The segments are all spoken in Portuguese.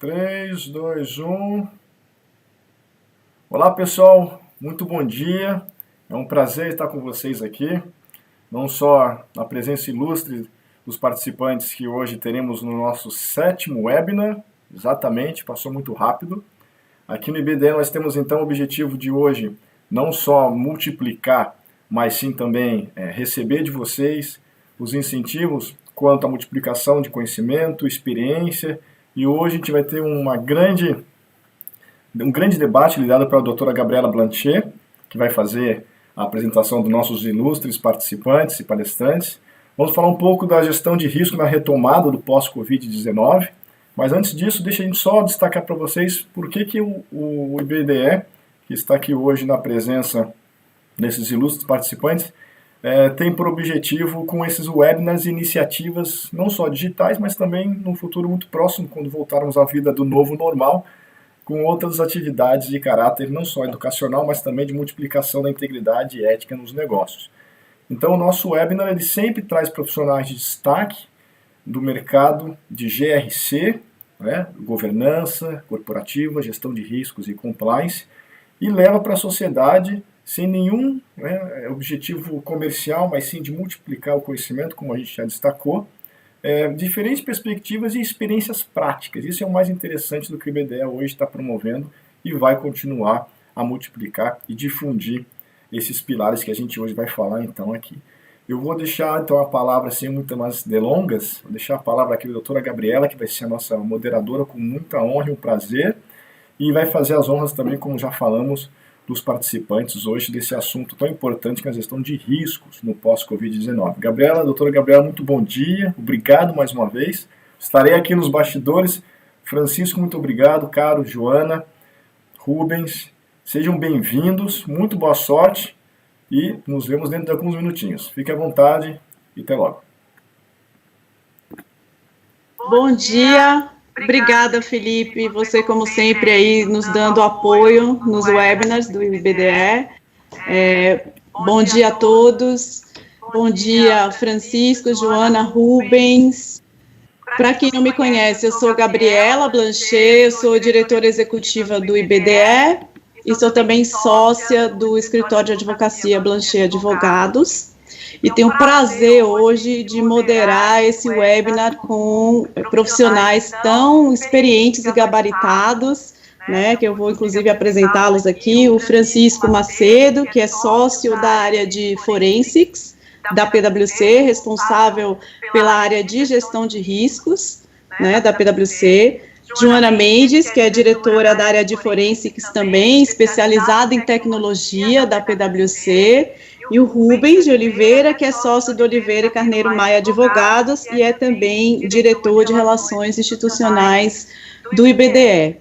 3, 2, 1. Olá, pessoal. Muito bom dia. É um prazer estar com vocês aqui. Não só na presença ilustre dos participantes que hoje teremos no nosso 7º webinar. Exatamente, passou muito rápido. Aqui no IBDE nós temos então o objetivo de hoje não só multiplicar, mas sim também receber de vocês os incentivos quanto à multiplicação de conhecimento, experiência. E hoje a gente vai ter um grande debate liderado pela doutora Gabriela Blanchet, que vai fazer a apresentação dos nossos ilustres participantes e palestrantes. Vamos falar um pouco da gestão de risco na retomada do pós-Covid-19, mas antes disso, deixa a gente só destacar para vocês por que o IBDE, que está aqui hoje na presença desses ilustres participantes, tem por objetivo, com esses webinars, iniciativas não só digitais, mas também no futuro muito próximo, quando voltarmos à vida do novo normal, com outras atividades de caráter não só educacional, mas também de multiplicação da integridade e ética nos negócios. Então, o nosso webinar ele sempre traz profissionais de destaque do mercado de GRC, governança corporativa, gestão de riscos e compliance, e leva para a sociedade, sem nenhum objetivo comercial, mas sim de multiplicar o conhecimento, como a gente já destacou, diferentes perspectivas e experiências práticas. Isso é o mais interessante do que o IBDE hoje está promovendo e vai continuar a multiplicar e difundir esses pilares que a gente hoje vai falar então aqui. Eu vou deixar então a palavra sem muitas mais delongas, vou deixar a palavra aqui da doutora Gabriela, que vai ser a nossa moderadora com muita honra e um prazer, e vai fazer as honras também, como já falamos, dos participantes hoje desse assunto tão importante que é a gestão de riscos no pós-Covid-19. Doutora Gabriela, muito bom dia, obrigado mais uma vez. Estarei aqui nos bastidores. Francisco, muito obrigado, Caro, Joana, Rubens, sejam bem-vindos, muito boa sorte e nos vemos dentro de alguns minutinhos. Fique à vontade e até logo. Bom dia. Obrigada, Felipe, você como sempre aí nos dando apoio nos webinars do IBDE. Bom dia a todos, bom dia Francisco, Joana, Rubens. Para quem não me conhece, eu sou Gabriela Blanchet, eu sou diretora executiva do IBDE e sou também sócia do escritório de advocacia Blanchet Advogados. E tenho o prazer hoje de moderar esse webinar com profissionais tão experientes e gabaritados, que eu vou inclusive apresentá-los aqui, o Francisco Macedo, que é sócio da área de Forensics, da PwC, responsável pela área de gestão de riscos, da PwC, Joana Mendes, que é diretora da área de Forensics também, especializada em tecnologia da PwC, e o Rubens de Oliveira, que é sócio do Oliveira e Carneiro Maia Advogados e é também diretor de Relações Institucionais do IBDE.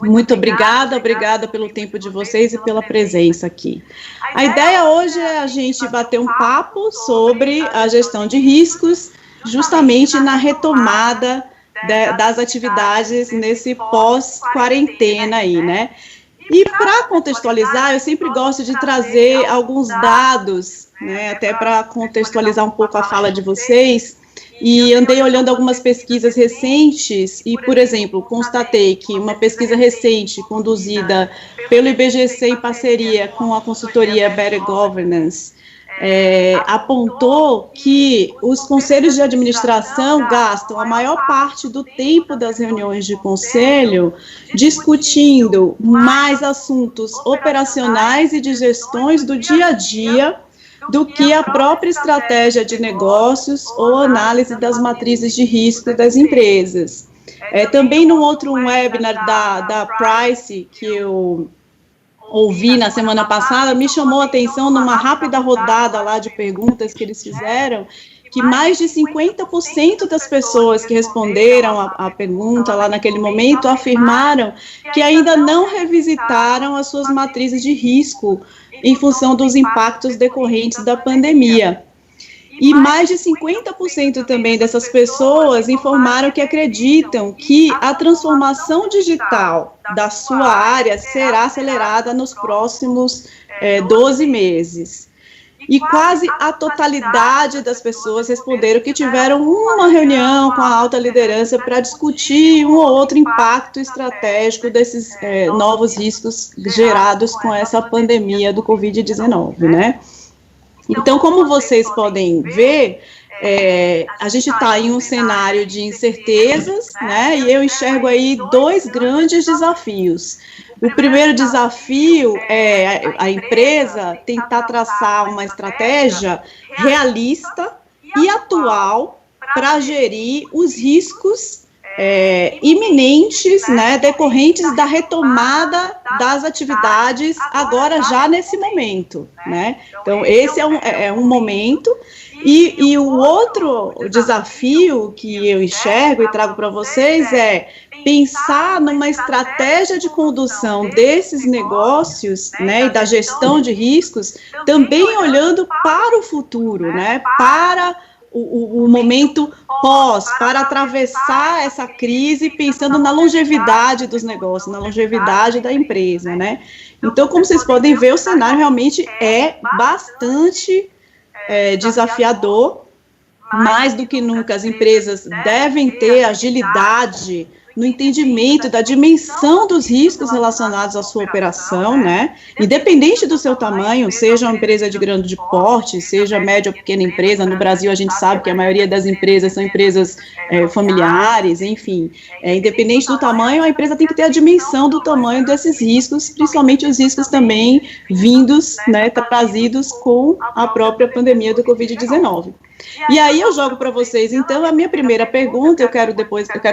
Muito obrigada pelo tempo de vocês e pela presença aqui. A ideia hoje é a gente bater um papo sobre a gestão de riscos, justamente na retomada das atividades nesse pós-quarentena aí, E para contextualizar, eu sempre gosto de trazer alguns dados, até para contextualizar um pouco a fala de vocês, e andei olhando algumas pesquisas recentes e, por exemplo, constatei que uma pesquisa recente conduzida pelo IBGC em parceria com a consultoria Better Governance, apontou que os conselhos de administração gastam a maior parte do tempo das reuniões de conselho discutindo mais assuntos operacionais e de gestões do dia a dia do que a própria estratégia de negócios ou análise das matrizes de risco das empresas. Também num outro webinar da Price, que eu ouvi na semana passada, me chamou a atenção numa rápida rodada lá de perguntas que eles fizeram, que mais de 50% das pessoas que responderam a pergunta lá naquele momento afirmaram que ainda não revisitaram as suas matrizes de risco em função dos impactos decorrentes da pandemia. E mais de 50% também dessas pessoas informaram que acreditam que a transformação digital da sua área será acelerada nos próximos 12 meses. e quase a totalidade das pessoas responderam que tiveram uma reunião com a alta liderança para discutir um ou outro impacto estratégico desses novos riscos gerados com essa pandemia do Covid-19, né? Então, como vocês podem ver, a gente está em um cenário de incertezas, né? E eu enxergo aí dois grandes desafios. O primeiro desafio é a empresa tentar traçar uma estratégia realista e atual para gerir os riscos iminentes, né, decorrentes da retomada das atividades agora já nesse momento, né? Então, esse é um momento. E o outro desafio que eu enxergo e trago para vocês é pensar numa estratégia de condução desses negócios, né, e da gestão de riscos, também olhando para o futuro, né, para o momento pós, para atravessar essa crise, pensando na longevidade dos negócios, na longevidade da empresa, né. Então, como vocês podem ver, o cenário realmente é bastante desafiador. Mais do que nunca, as empresas devem ter agilidade no entendimento da dimensão dos riscos relacionados à sua operação, né? Independente do seu tamanho, seja uma empresa de grande porte, seja média ou pequena empresa. No Brasil, a gente sabe que a maioria das empresas são empresas familiares, enfim. Independente do tamanho, a empresa tem que ter a dimensão do tamanho desses riscos, principalmente os riscos também vindos, né, trazidos com a própria pandemia do Covid-19. E aí eu jogo para vocês, então, a minha primeira pergunta. Eu quero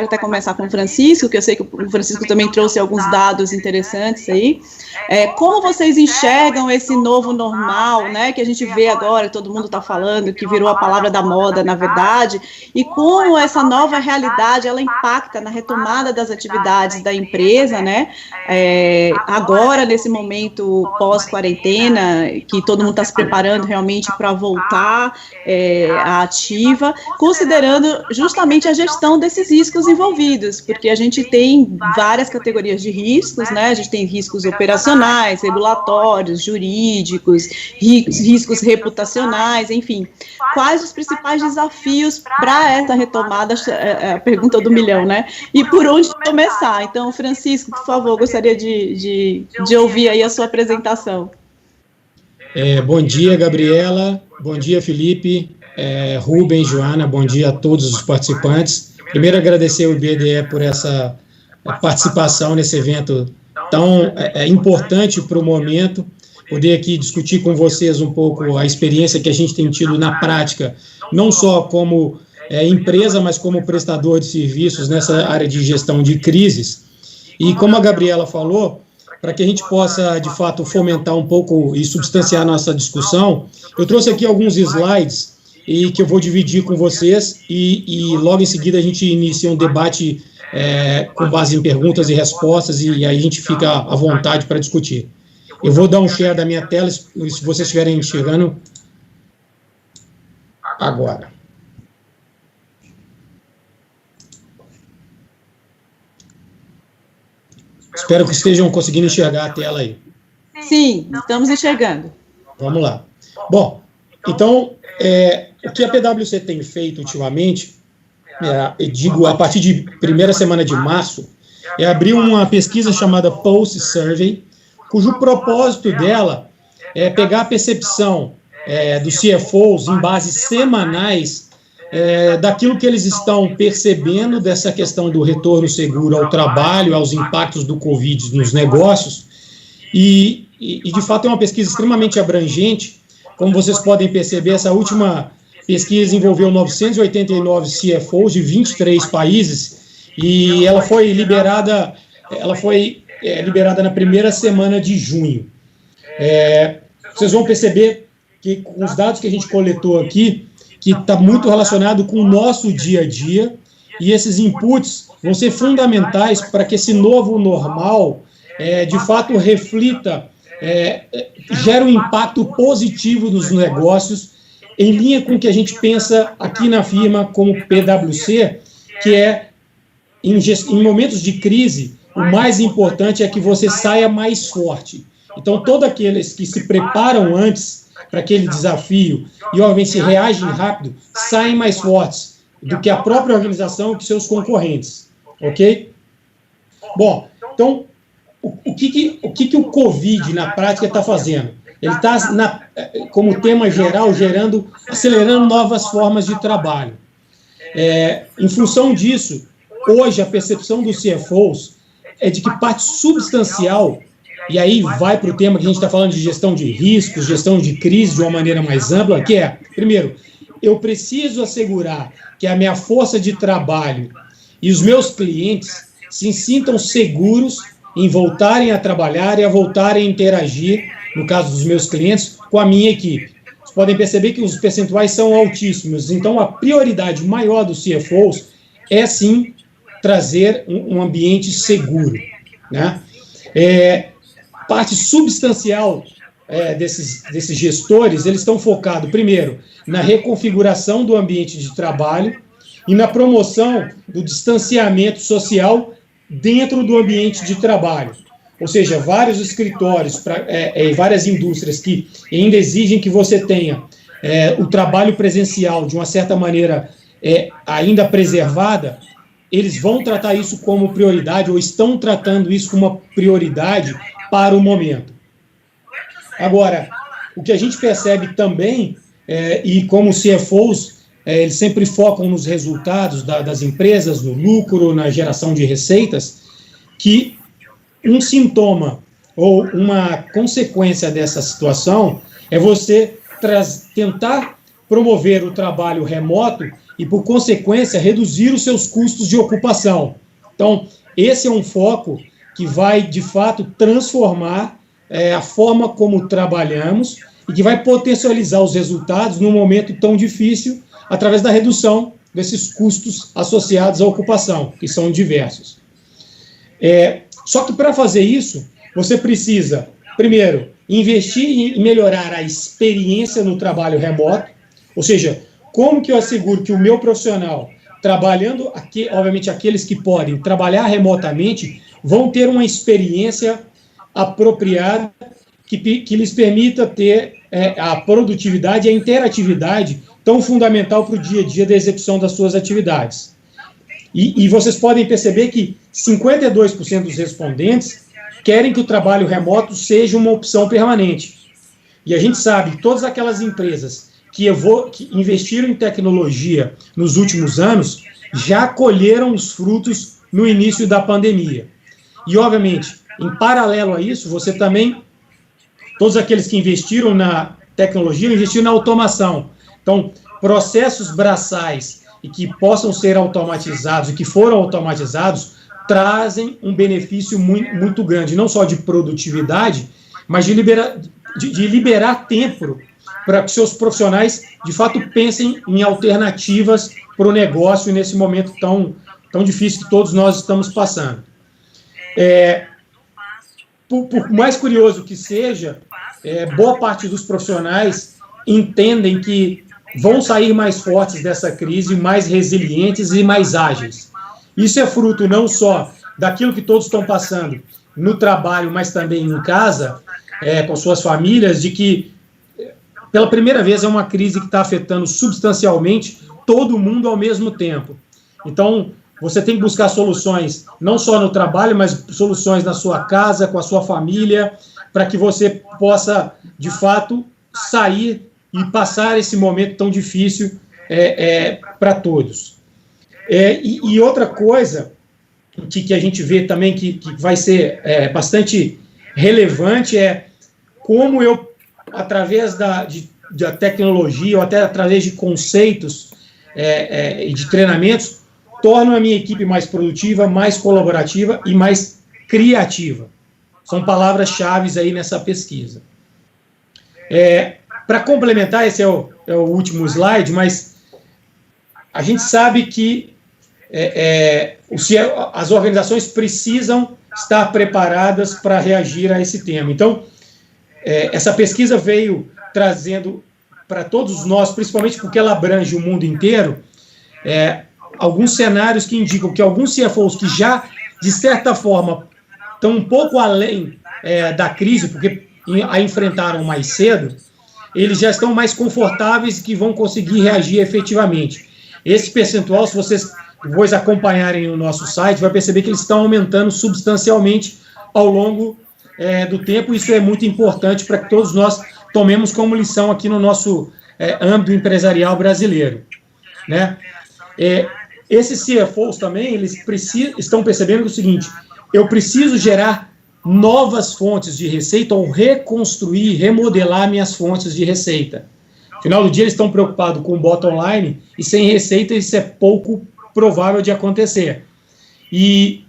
até começar com o Francisco, que eu sei que o Francisco também trouxe alguns dados interessantes aí. Como vocês enxergam esse novo normal, né, que a gente vê agora, todo mundo está falando, que virou a palavra da moda, na verdade, e como essa nova realidade, ela impacta na retomada das atividades da empresa, né, agora, nesse momento pós-quarentena, que todo mundo está se preparando realmente para voltar a ativa, considerando justamente a gestão desses riscos envolvidos, porque a gente tem várias categorias de riscos, né? A gente tem riscos operacionais, regulatórios, jurídicos, riscos reputacionais, enfim. Quais os principais desafios para essa retomada? A pergunta do milhão, né? E por onde começar? Então, Francisco, por favor, gostaria de ouvir aí a sua apresentação. Bom dia, Gabriela. Bom dia, Felipe. Rubem, Joana, bom dia a todos os participantes. Primeiro, agradecer ao IBDE por essa participação nesse evento tão importante para o momento, poder aqui discutir com vocês um pouco a experiência que a gente tem tido na prática, não só como empresa, mas como prestador de serviços nessa área de gestão de crises. E como a Gabriela falou, para que a gente possa, de fato, fomentar um pouco e substanciar nossa discussão, eu trouxe aqui alguns slides e que eu vou dividir com vocês e logo em seguida a gente inicia um debate com base em perguntas e respostas e aí a gente fica à vontade para discutir. Eu vou dar um share da minha tela, se vocês estiverem enxergando agora. Espero que estejam conseguindo enxergar a tela aí. Sim, estamos enxergando. Vamos lá. Bom, então, o que a PwC tem feito ultimamente, eu digo a partir de primeira semana de março, é abrir uma pesquisa chamada Pulse Survey, cujo propósito dela é pegar a percepção dos CFOs em bases semanais daquilo que eles estão percebendo dessa questão do retorno seguro ao trabalho, aos impactos do Covid nos negócios, e de fato é uma pesquisa extremamente abrangente. Como vocês podem perceber, essa última pesquisa envolveu 989 CFOs de 23 países, e ela foi liberada na primeira semana de junho. Vocês vão perceber que com os dados que a gente coletou aqui, que está muito relacionado com o nosso dia a dia, e esses inputs vão ser fundamentais para que esse novo normal, de fato, reflita, gere um impacto positivo nos negócios, em linha com o que a gente pensa aqui na firma como PwC, que em momentos de crise, o mais importante é que você saia mais forte. Então, todos aqueles que se preparam antes para aquele desafio e, obviamente, reagem rápido, saem mais fortes do que a própria organização e que seus concorrentes, ok? Bom, então, o que o Covid, na prática, está fazendo? Ele está, como tema geral, acelerando novas formas de trabalho. Em função disso, hoje a percepção dos CFOs é de que parte substancial, e aí vai para o tema que a gente está falando de gestão de riscos, gestão de crise de uma maneira mais ampla, que é, primeiro, eu preciso assegurar que a minha força de trabalho e os meus clientes se sintam seguros em voltarem a trabalhar e a voltarem a interagir, no caso dos meus clientes, com a minha equipe. Vocês podem perceber que os percentuais são altíssimos, então a prioridade maior dos CFOs é, sim, trazer um ambiente seguro, né? Parte substancial desses gestores, eles estão focados, primeiro, na reconfiguração do ambiente de trabalho e na promoção do distanciamento social dentro do ambiente de trabalho. Ou seja, vários escritórios e várias indústrias que ainda exigem que você tenha o trabalho presencial de uma certa maneira ainda preservada, eles vão tratar isso como prioridade ou estão tratando isso como uma prioridade para o momento. Agora, o que a gente percebe também, e como CFOs, eles sempre focam nos resultados das empresas, no lucro, na geração de receitas, que um sintoma ou uma consequência dessa situação é você tentar promover o trabalho remoto e, por consequência, reduzir os seus custos de ocupação. Então, esse é um foco que vai, de fato, transformar a forma como trabalhamos e que vai potencializar os resultados num momento tão difícil através da redução desses custos associados à ocupação, que são diversos. Só que para fazer isso, você precisa, primeiro, investir em melhorar a experiência no trabalho remoto, ou seja, como que eu asseguro que o meu profissional, trabalhando, obviamente aqueles que podem trabalhar remotamente, vão ter uma experiência apropriada que lhes permita ter a produtividade e a interatividade tão fundamental para o dia a dia da execução das suas atividades. E vocês podem perceber que 52% dos respondentes querem que o trabalho remoto seja uma opção permanente. E a gente sabe que todas aquelas empresas que investiram em tecnologia nos últimos anos já colheram os frutos no início da pandemia. E, obviamente, em paralelo a isso, você também, todos aqueles que investiram na tecnologia, investiram na automação. Então, processos braçais e que possam ser automatizados e que foram automatizados trazem um benefício muito grande, não só de produtividade, mas de liberar tempo para que seus profissionais, de fato, pensem em alternativas para o negócio nesse momento tão difícil que todos nós estamos passando. Por mais curioso que seja, boa parte dos profissionais entendem que vão sair mais fortes dessa crise, mais resilientes e mais ágeis. Isso é fruto não só daquilo que todos estão passando no trabalho, mas também em casa, com suas famílias, de que, pela primeira vez, é uma crise que está afetando substancialmente todo mundo ao mesmo tempo. Então, você tem que buscar soluções, não só no trabalho, mas soluções na sua casa, com a sua família, para que você possa, de fato, sair e passar esse momento tão difícil para todos. E outra coisa que a gente vê também que vai ser bastante relevante é como eu, através da tecnologia, ou até através de conceitos e de treinamentos, torno a minha equipe mais produtiva, mais colaborativa e mais criativa. São palavras-chave aí nessa pesquisa. Para complementar, esse é o último slide, mas a gente sabe que as organizações precisam estar preparadas para reagir a esse tema. Então, essa pesquisa veio trazendo para todos nós, principalmente porque ela abrange o mundo inteiro, alguns cenários que indicam que alguns CFOs que já, de certa forma, estão um pouco além da crise, porque a enfrentaram mais cedo, eles já estão mais confortáveis e que vão conseguir reagir efetivamente. Esse percentual, se vocês depois acompanharem no nosso site, vai perceber que eles estão aumentando substancialmente ao longo do tempo. Isso é muito importante para que todos nós tomemos como lição aqui no nosso âmbito empresarial brasileiro, né? Esses CFOs também, eles estão percebendo o seguinte: eu preciso gerar novas fontes de receita ou reconstruir, remodelar minhas fontes de receita. No final do dia, eles estão preocupados com o bottom line e sem receita isso é pouco provável de acontecer. E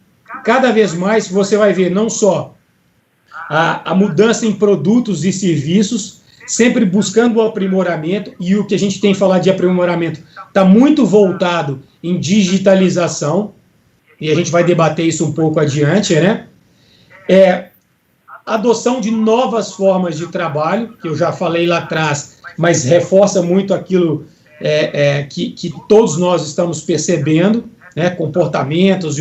cada vez mais você vai ver não só a mudança em produtos e serviços, sempre buscando o aprimoramento, e o que a gente tem falado de aprimoramento está muito voltado em digitalização, e a gente vai debater isso um pouco adiante, né? Adoção de novas formas de trabalho, que eu já falei lá atrás, mas reforça muito aquilo que todos nós estamos percebendo, né? Comportamentos,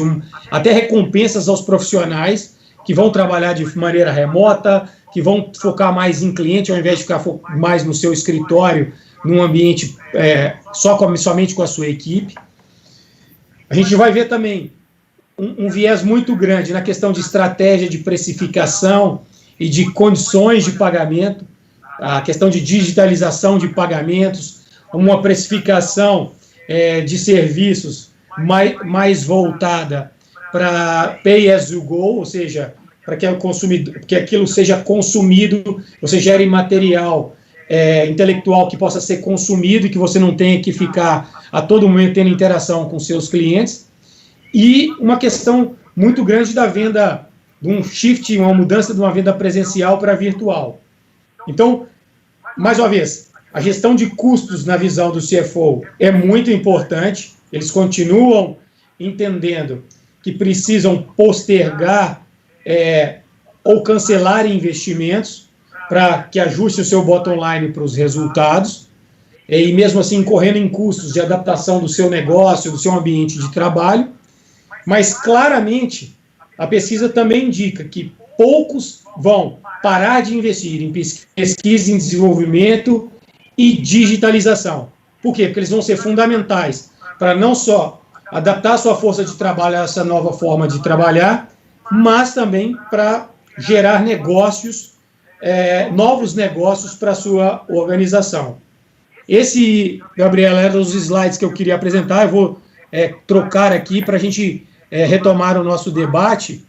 até recompensas aos profissionais que vão trabalhar de maneira remota, que vão focar mais em cliente, ao invés de ficar mais no seu escritório, num ambiente somente com a sua equipe. A gente vai ver também um viés muito grande na questão de estratégia de precificação e de condições de pagamento, a questão de digitalização de pagamentos, uma precificação de serviços mais voltada para pay as you go, ou seja, para que aquilo seja consumido, você gere material intelectual que possa ser consumido e que você não tenha que ficar a todo momento tendo interação com seus clientes. E uma questão muito grande da venda, de um shift, uma mudança de uma venda presencial para virtual. Então, mais uma vez, a gestão de custos na visão do CFO é muito importante. Eles continuam entendendo que precisam postergar ou cancelar investimentos para que ajuste o seu bottom line para os resultados, e mesmo assim incorrendo em custos de adaptação do seu negócio, do seu ambiente de trabalho. Mas claramente a pesquisa também indica que poucos vão parar de investir em pesquisa, em desenvolvimento e digitalização. Por quê? Porque eles vão ser fundamentais para não só adaptar a sua força de trabalho a essa nova forma de trabalhar, mas também para gerar negócios, novos negócios para a sua organização. Esse, Gabriela, era os slides que eu queria apresentar. Eu vou trocar aqui para a gente retomar o nosso debate,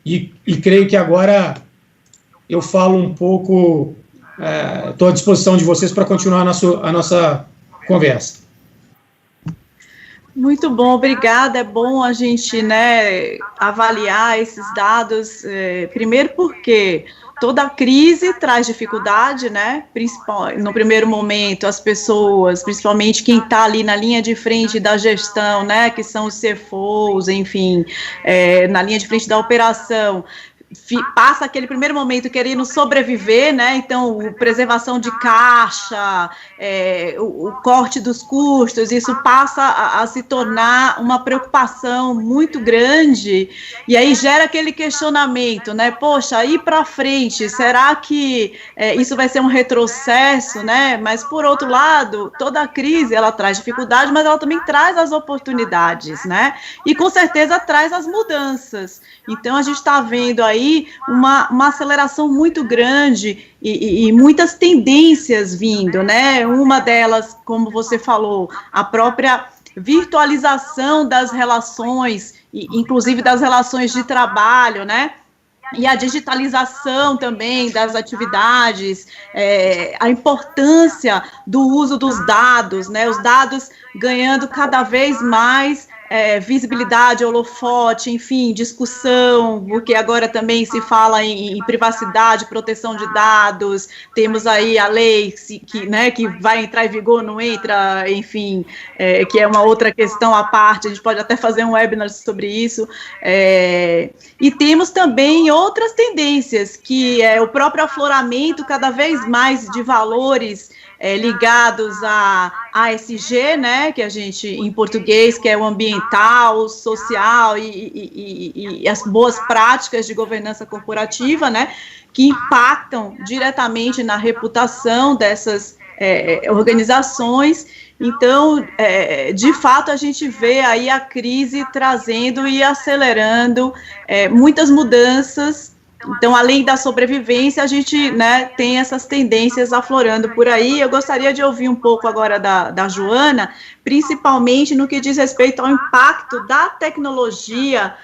e creio que agora eu falo um pouco, estou à disposição de vocês para continuar a nossa conversa. Muito bom, obrigada. É bom a gente, avaliar esses dados, primeiro porque toda crise traz dificuldade, no primeiro momento, as pessoas, principalmente quem está ali na linha de frente da gestão, que são os CFOs, enfim, na linha de frente da operação, passa aquele primeiro momento querendo sobreviver, então preservação de caixa, o corte dos custos, isso passa a se tornar uma preocupação muito grande, e aí gera aquele questionamento, poxa, ir para frente, será que isso vai ser um retrocesso, mas por outro lado, toda a crise, ela traz dificuldade, mas ela também traz as oportunidades, e com certeza traz as mudanças. Então a gente está vendo aí uma aceleração muito grande e muitas tendências vindo, Uma delas, como você falou, a própria virtualização das relações, inclusive das relações de trabalho, e a digitalização também das atividades, a importância do uso dos dados, os dados ganhando cada vez mais visibilidade, holofote, enfim, discussão, porque agora também se fala em privacidade, proteção de dados, temos aí a lei que vai entrar em vigor, não entra, enfim, que é uma outra questão à parte, a gente pode até fazer um webinar sobre isso, e temos também outras tendências, que é o próprio afloramento cada vez mais de valores ligados à ASG, né, que a gente, em português, que é o ambiental, social e as boas práticas de governança corporativa, né, que impactam diretamente na reputação dessas organizações. Então, de fato, a gente vê aí a crise trazendo e acelerando muitas mudanças. Então, além da sobrevivência, a gente, né, tem essas tendências aflorando por aí. Eu gostaria de ouvir um pouco agora da Joana, principalmente no que diz respeito ao impacto da tecnologia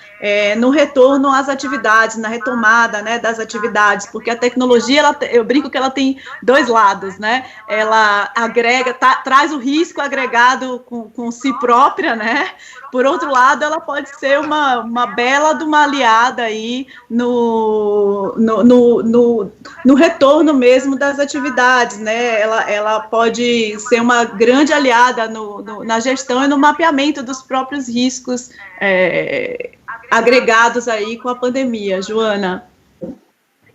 no retorno às atividades, na retomada, né, das atividades, porque a tecnologia, eu brinco que ela tem dois lados, né? Ela agrega, traz o risco agregado com si própria, né? Por outro lado, ela pode ser uma bela de uma aliada aí no retorno mesmo das atividades, né? Ela pode ser uma grande aliada na gestão e no mapeamento dos próprios riscos agregados aí com a pandemia. Joana.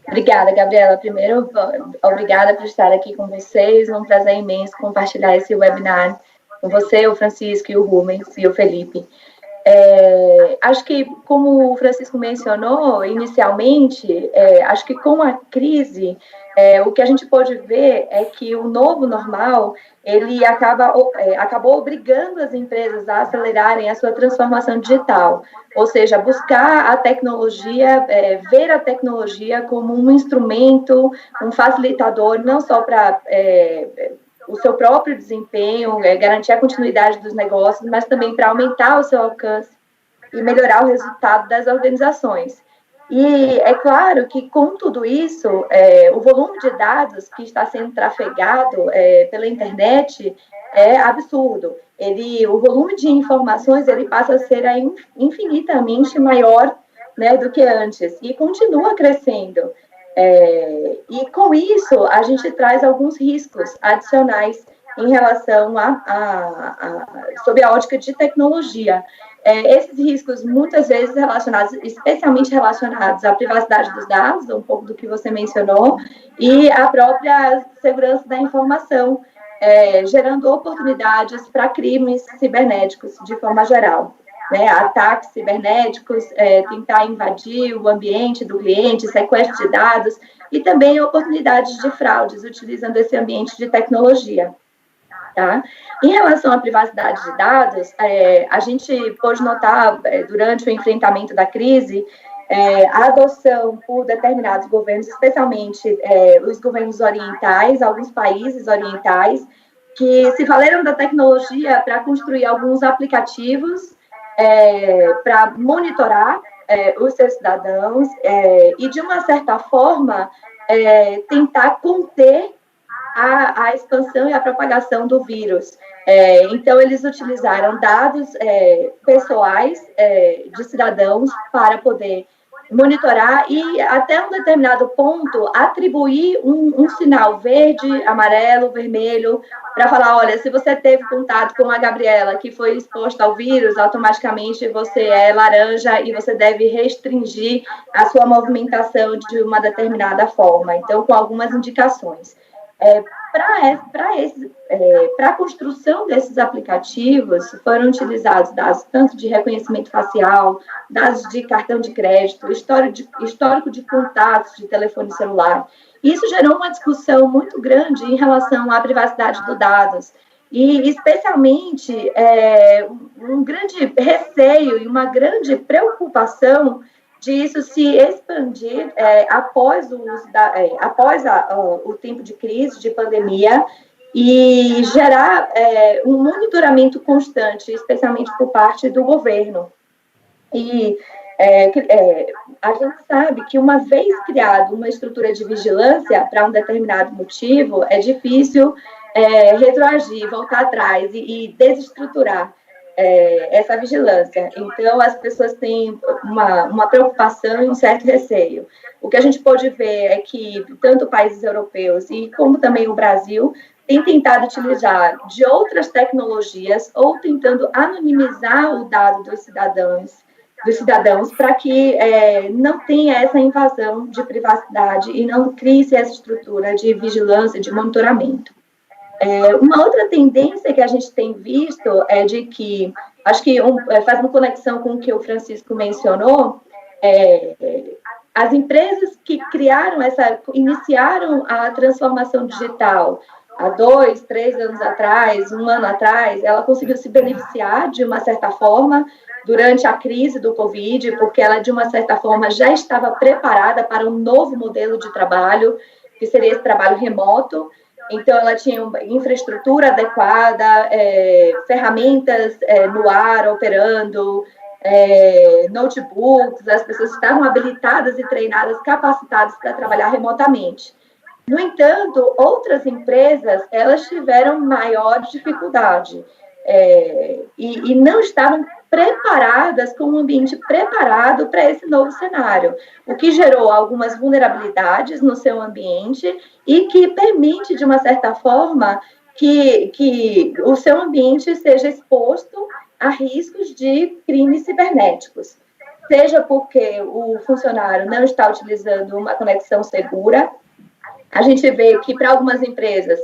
Obrigada, Gabriela. Primeiro, obrigada por estar aqui com vocês. É um prazer imenso compartilhar esse webinar com você, o Francisco, e o Rubens, e o Felipe. Acho que, como o Francisco mencionou inicialmente, acho que com a crise, o que a gente pode ver é que o novo normal, ele acabou obrigando as empresas a acelerarem a sua transformação digital, ou seja, buscar a tecnologia, ver a tecnologia como um instrumento, um facilitador, não só para o seu próprio desempenho, garantir a continuidade dos negócios, mas também para aumentar o seu alcance e melhorar o resultado das organizações. E é claro que, com tudo isso, o volume de dados que está sendo trafegado pela internet é absurdo. O volume de informações ele passa a ser infinitamente maior, né, do que antes, e continua crescendo. E com isso, a gente traz alguns riscos adicionais em relação sob a ótica de tecnologia. Esses riscos, muitas vezes especialmente relacionados à privacidade dos dados, um pouco do que você mencionou, e à própria segurança da informação, gerando oportunidades para crimes cibernéticos, de forma geral. Né, ataques cibernéticos, tentar invadir o ambiente do cliente, sequestro de dados, e também oportunidades de fraudes, utilizando esse ambiente de tecnologia. Tá? Em relação à privacidade de dados, a gente pôde notar, durante o enfrentamento da crise, a adoção por determinados governos, especialmente os governos orientais, alguns países orientais, que se valeram da tecnologia para construir alguns aplicativos para monitorar os seus cidadãos e, de uma certa forma, tentar conter a expansão e a propagação do vírus. Então, eles utilizaram dados pessoais de cidadãos para poder monitorar e, até um determinado ponto, atribuir um sinal verde, amarelo, vermelho, para falar, olha, se você teve contato com a Gabriela, que foi exposta ao vírus, automaticamente você é laranja e você deve restringir a sua movimentação de uma determinada forma. Então, com algumas indicações. Para a construção desses aplicativos, foram utilizados dados tanto de reconhecimento facial, dados de cartão de crédito, histórico de contatos de telefone celular. Isso gerou uma discussão muito grande em relação à privacidade dos dados, e especialmente um grande receio e uma grande preocupação disso se expandir após o tempo de crise, de pandemia, e gerar um monitoramento constante, especialmente por parte do governo. E a gente sabe que, uma vez criada uma estrutura de vigilância para um determinado motivo, é difícil retroagir, voltar atrás e desestruturar essa vigilância. Então, as pessoas têm uma preocupação e um certo receio. O que a gente pode ver é que tanto países europeus e como também o Brasil têm tentado utilizar de outras tecnologias ou tentando anonimizar o dado dos cidadãos para que não tenha essa invasão de privacidade e não crie essa estrutura de vigilância, de monitoramento. Uma outra tendência que a gente tem visto é de que, acho que faz uma conexão com o que o Francisco mencionou, as empresas que iniciaram a transformação digital há 2, 3 anos atrás, 1 ano atrás, ela conseguiu se beneficiar de uma certa forma durante a crise do Covid, porque ela, de uma certa forma, já estava preparada para um novo modelo de trabalho, que seria esse trabalho remoto. Então, ela tinha uma infraestrutura adequada, ferramentas no ar operando, notebooks, as pessoas estavam habilitadas e treinadas, capacitadas para trabalhar remotamente. No entanto, outras empresas, elas tiveram maior dificuldade e não estavam preparadas, com um ambiente preparado para esse novo cenário, o que gerou algumas vulnerabilidades no seu ambiente e que permite, de uma certa forma, que o seu ambiente seja exposto a riscos de crimes cibernéticos, seja porque o funcionário não está utilizando uma conexão segura. A gente vê que, para algumas empresas,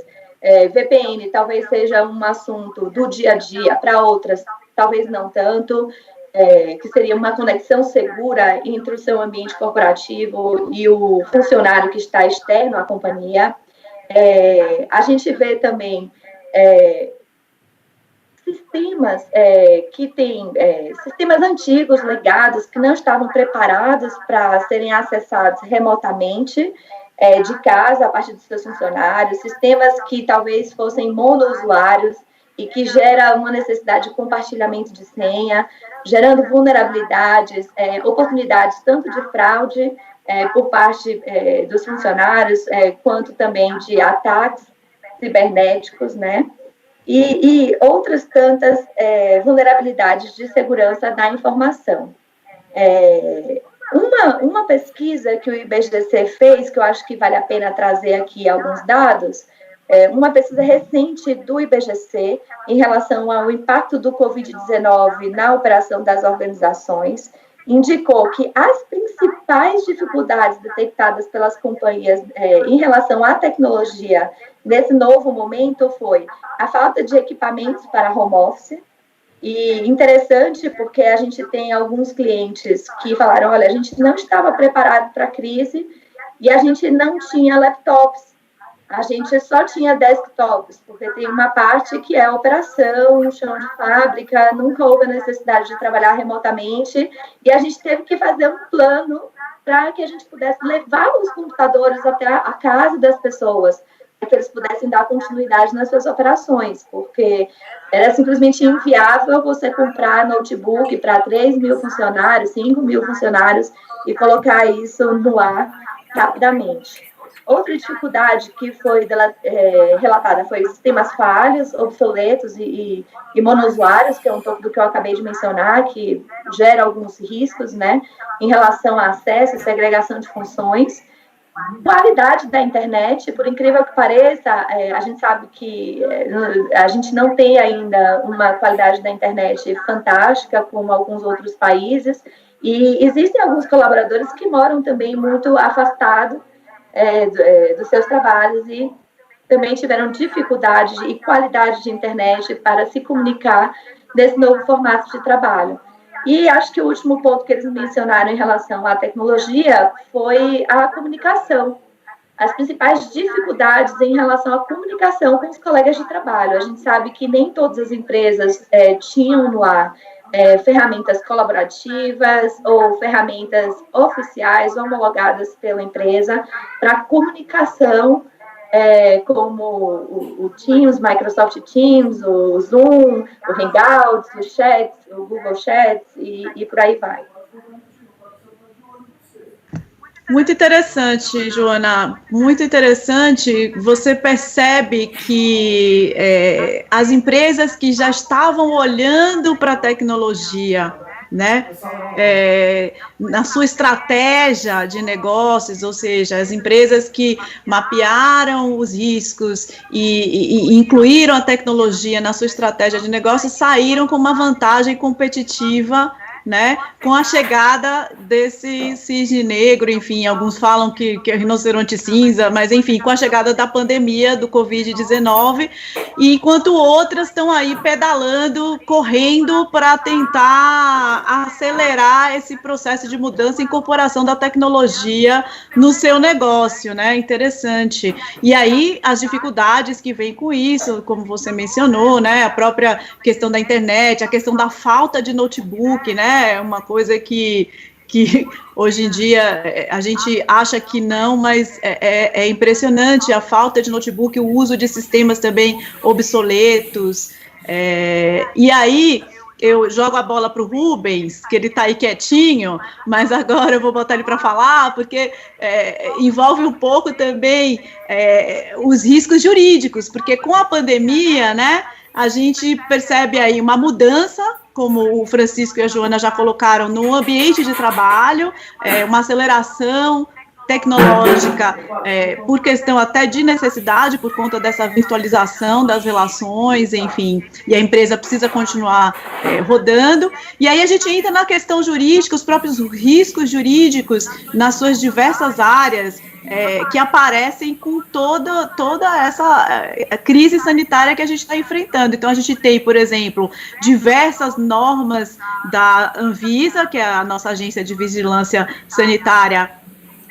VPN talvez seja um assunto do dia a dia, para outras, talvez não tanto, que seria uma conexão segura entre o seu ambiente corporativo e o funcionário que está externo à companhia. A gente vê também sistemas que têm sistemas antigos, legados, que não estavam preparados para serem acessados remotamente, de casa, a partir dos seus funcionários, sistemas que talvez fossem monousuários e que gera uma necessidade de compartilhamento de senha, gerando vulnerabilidades, oportunidades tanto de fraude por parte dos funcionários, quanto também de ataques cibernéticos, né? E outras tantas vulnerabilidades de segurança da informação. Uma pesquisa que o IBGC fez, que eu acho que vale a pena trazer aqui alguns dados, uma pesquisa recente do IBGC em relação ao impacto do Covid-19 na operação das organizações, indicou que as principais dificuldades detectadas pelas companhias em relação à tecnologia nesse novo momento foi a falta de equipamentos para home office. E interessante porque a gente tem alguns clientes que falaram, olha, a gente não estava preparado para a crise e a gente não tinha laptops, a gente só tinha desktops, porque tem uma parte que é operação, um chão de fábrica, nunca houve a necessidade de trabalhar remotamente e a gente teve que fazer um plano para que a gente pudesse levar os computadores até a casa das pessoas, para que eles pudessem dar continuidade nas suas operações, porque era simplesmente inviável você comprar notebook para 3.000 funcionários, 5.000 funcionários e colocar isso no ar rapidamente. Outra dificuldade que foi relatada foi sistemas falhos, obsoletos e monousuários, que é um pouco do que eu acabei de mencionar, que gera alguns riscos, né, em relação a acesso e segregação de funções. Qualidade da internet, por incrível que pareça, a gente sabe que a gente não tem ainda uma qualidade da internet fantástica como alguns outros países, e existem alguns colaboradores que moram também muito afastados dos seus trabalhos e também tiveram dificuldade e qualidade de internet para se comunicar nesse novo formato de trabalho. E acho que o último ponto que eles mencionaram em relação à tecnologia foi a comunicação. As principais dificuldades em relação à comunicação com os colegas de trabalho. A gente sabe que nem todas as empresas tinham no ar ferramentas colaborativas ou ferramentas oficiais homologadas pela empresa para comunicação, como o Teams, Microsoft Teams, o Zoom, o Hangouts, o Chats, o Google Chats e por aí vai. Muito interessante, Joana, muito interessante. Você percebe que as empresas que já estavam olhando para a tecnologia, né, na sua estratégia de negócios, ou seja, as empresas que mapearam os riscos e incluíram a tecnologia na sua estratégia de negócios saíram com uma vantagem competitiva né, com a chegada desse cisne negro, enfim, alguns falam que é rinoceronte cinza, mas enfim, com a chegada da pandemia do Covid-19, e enquanto outras estão aí pedalando, correndo para tentar acelerar esse processo de mudança e incorporação da tecnologia no seu negócio, né, interessante. E aí, as dificuldades que vêm com isso, como você mencionou, né, a própria questão da internet, a questão da falta de notebook, né, é uma coisa que hoje em dia a gente acha que não, mas é impressionante a falta de notebook, o uso de sistemas também obsoletos, e aí eu jogo a bola para o Rubens, que ele está aí quietinho, mas agora eu vou botar ele para falar, porque envolve um pouco também os riscos jurídicos, porque com a pandemia, né, a gente percebe aí uma mudança, como o Francisco e a Joana já colocaram, no ambiente de trabalho, uma aceleração tecnológica, por questão até de necessidade, por conta dessa virtualização das relações, enfim, e a empresa precisa continuar rodando, e aí a gente entra na questão jurídica, os próprios riscos jurídicos nas suas diversas áreas, que aparecem com toda essa crise sanitária que a gente está enfrentando. Então, a gente tem, por exemplo, diversas normas da Anvisa, que é a nossa agência de vigilância sanitária,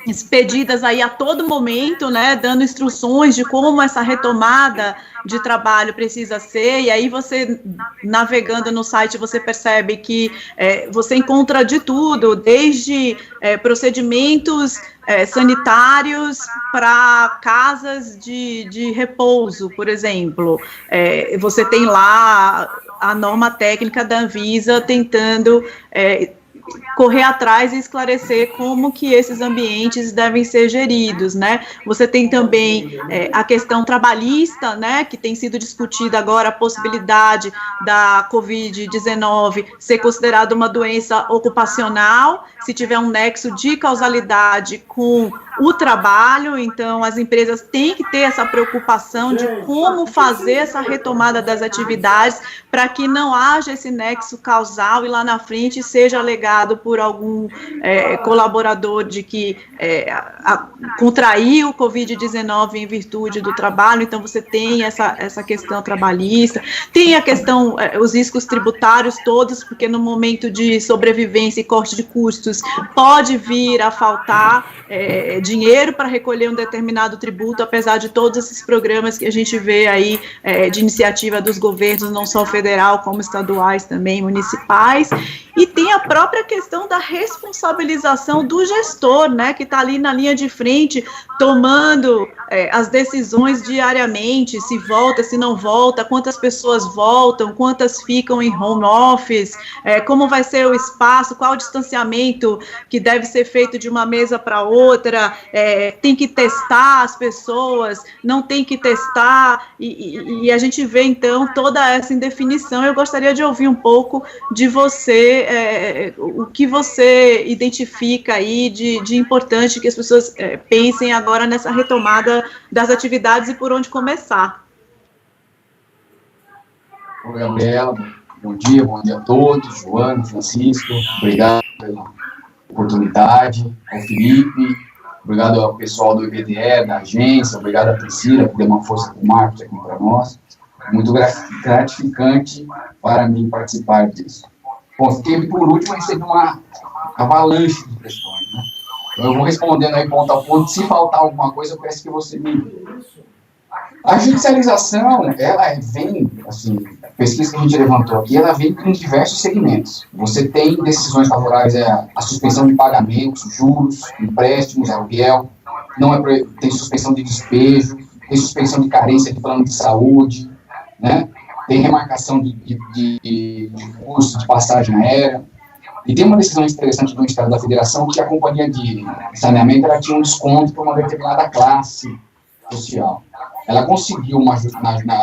expedidas aí a todo momento, né, dando instruções de como essa retomada de trabalho precisa ser, e aí você, navegando no site, você percebe que você encontra de tudo, desde procedimentos sanitários para casas de repouso, por exemplo. Você tem lá a norma técnica da Anvisa tentando correr atrás e esclarecer como que esses ambientes devem ser geridos, né? Você tem também a questão trabalhista, né, que tem sido discutida agora, a possibilidade da Covid-19 ser considerada uma doença ocupacional, se tiver um nexo de causalidade com o trabalho. Então as empresas têm que ter essa preocupação de como fazer essa retomada das atividades para que não haja esse nexo causal e lá na frente seja alegado por algum colaborador de que contraiu o Covid-19 em virtude do trabalho. Então você tem essa questão trabalhista, tem a questão, os riscos tributários todos, porque no momento de sobrevivência e corte de custos pode vir a faltar dinheiro para recolher um determinado tributo, apesar de todos esses programas que a gente vê aí de iniciativa dos governos, não só federal, como estaduais também, municipais. E tem a própria questão da responsabilização do gestor, né, que está ali na linha de frente, tomando as decisões diariamente, se volta, se não volta, quantas pessoas voltam, quantas ficam em home office, como vai ser o espaço, qual o distanciamento que deve ser feito de uma mesa para outra, tem que testar as pessoas, não tem que testar, e a gente vê, então, toda essa indefinição. Eu gostaria de ouvir um pouco de você, o que você identifica aí de importante que as pessoas pensem agora nessa retomada das atividades e por onde começar. Oi, Gabriela, bom dia a todos, Joana, Francisco, obrigado pela oportunidade, ao Felipe, obrigado ao pessoal do IBDE, da agência, obrigado à Priscila, que deu uma força para o Marcos aqui para nós, muito gratificante para mim participar disso. Bom, fiquei por último, recebi uma avalanche de questões, né? Então, eu vou respondendo aí ponto a ponto. Se faltar alguma coisa, eu peço que você me... A judicialização, ela vem, assim, a pesquisa que a gente levantou aqui, ela vem em diversos segmentos. Você tem decisões favoráveis a suspensão de pagamentos, juros, empréstimos, aluguel, tem suspensão de despejo, tem suspensão de carência de plano de saúde, né? Tem remarcação de custo de passagem aérea. E tem uma decisão interessante do Ministério da Federação que a companhia de saneamento ela tinha um desconto para uma determinada classe social. Ela conseguiu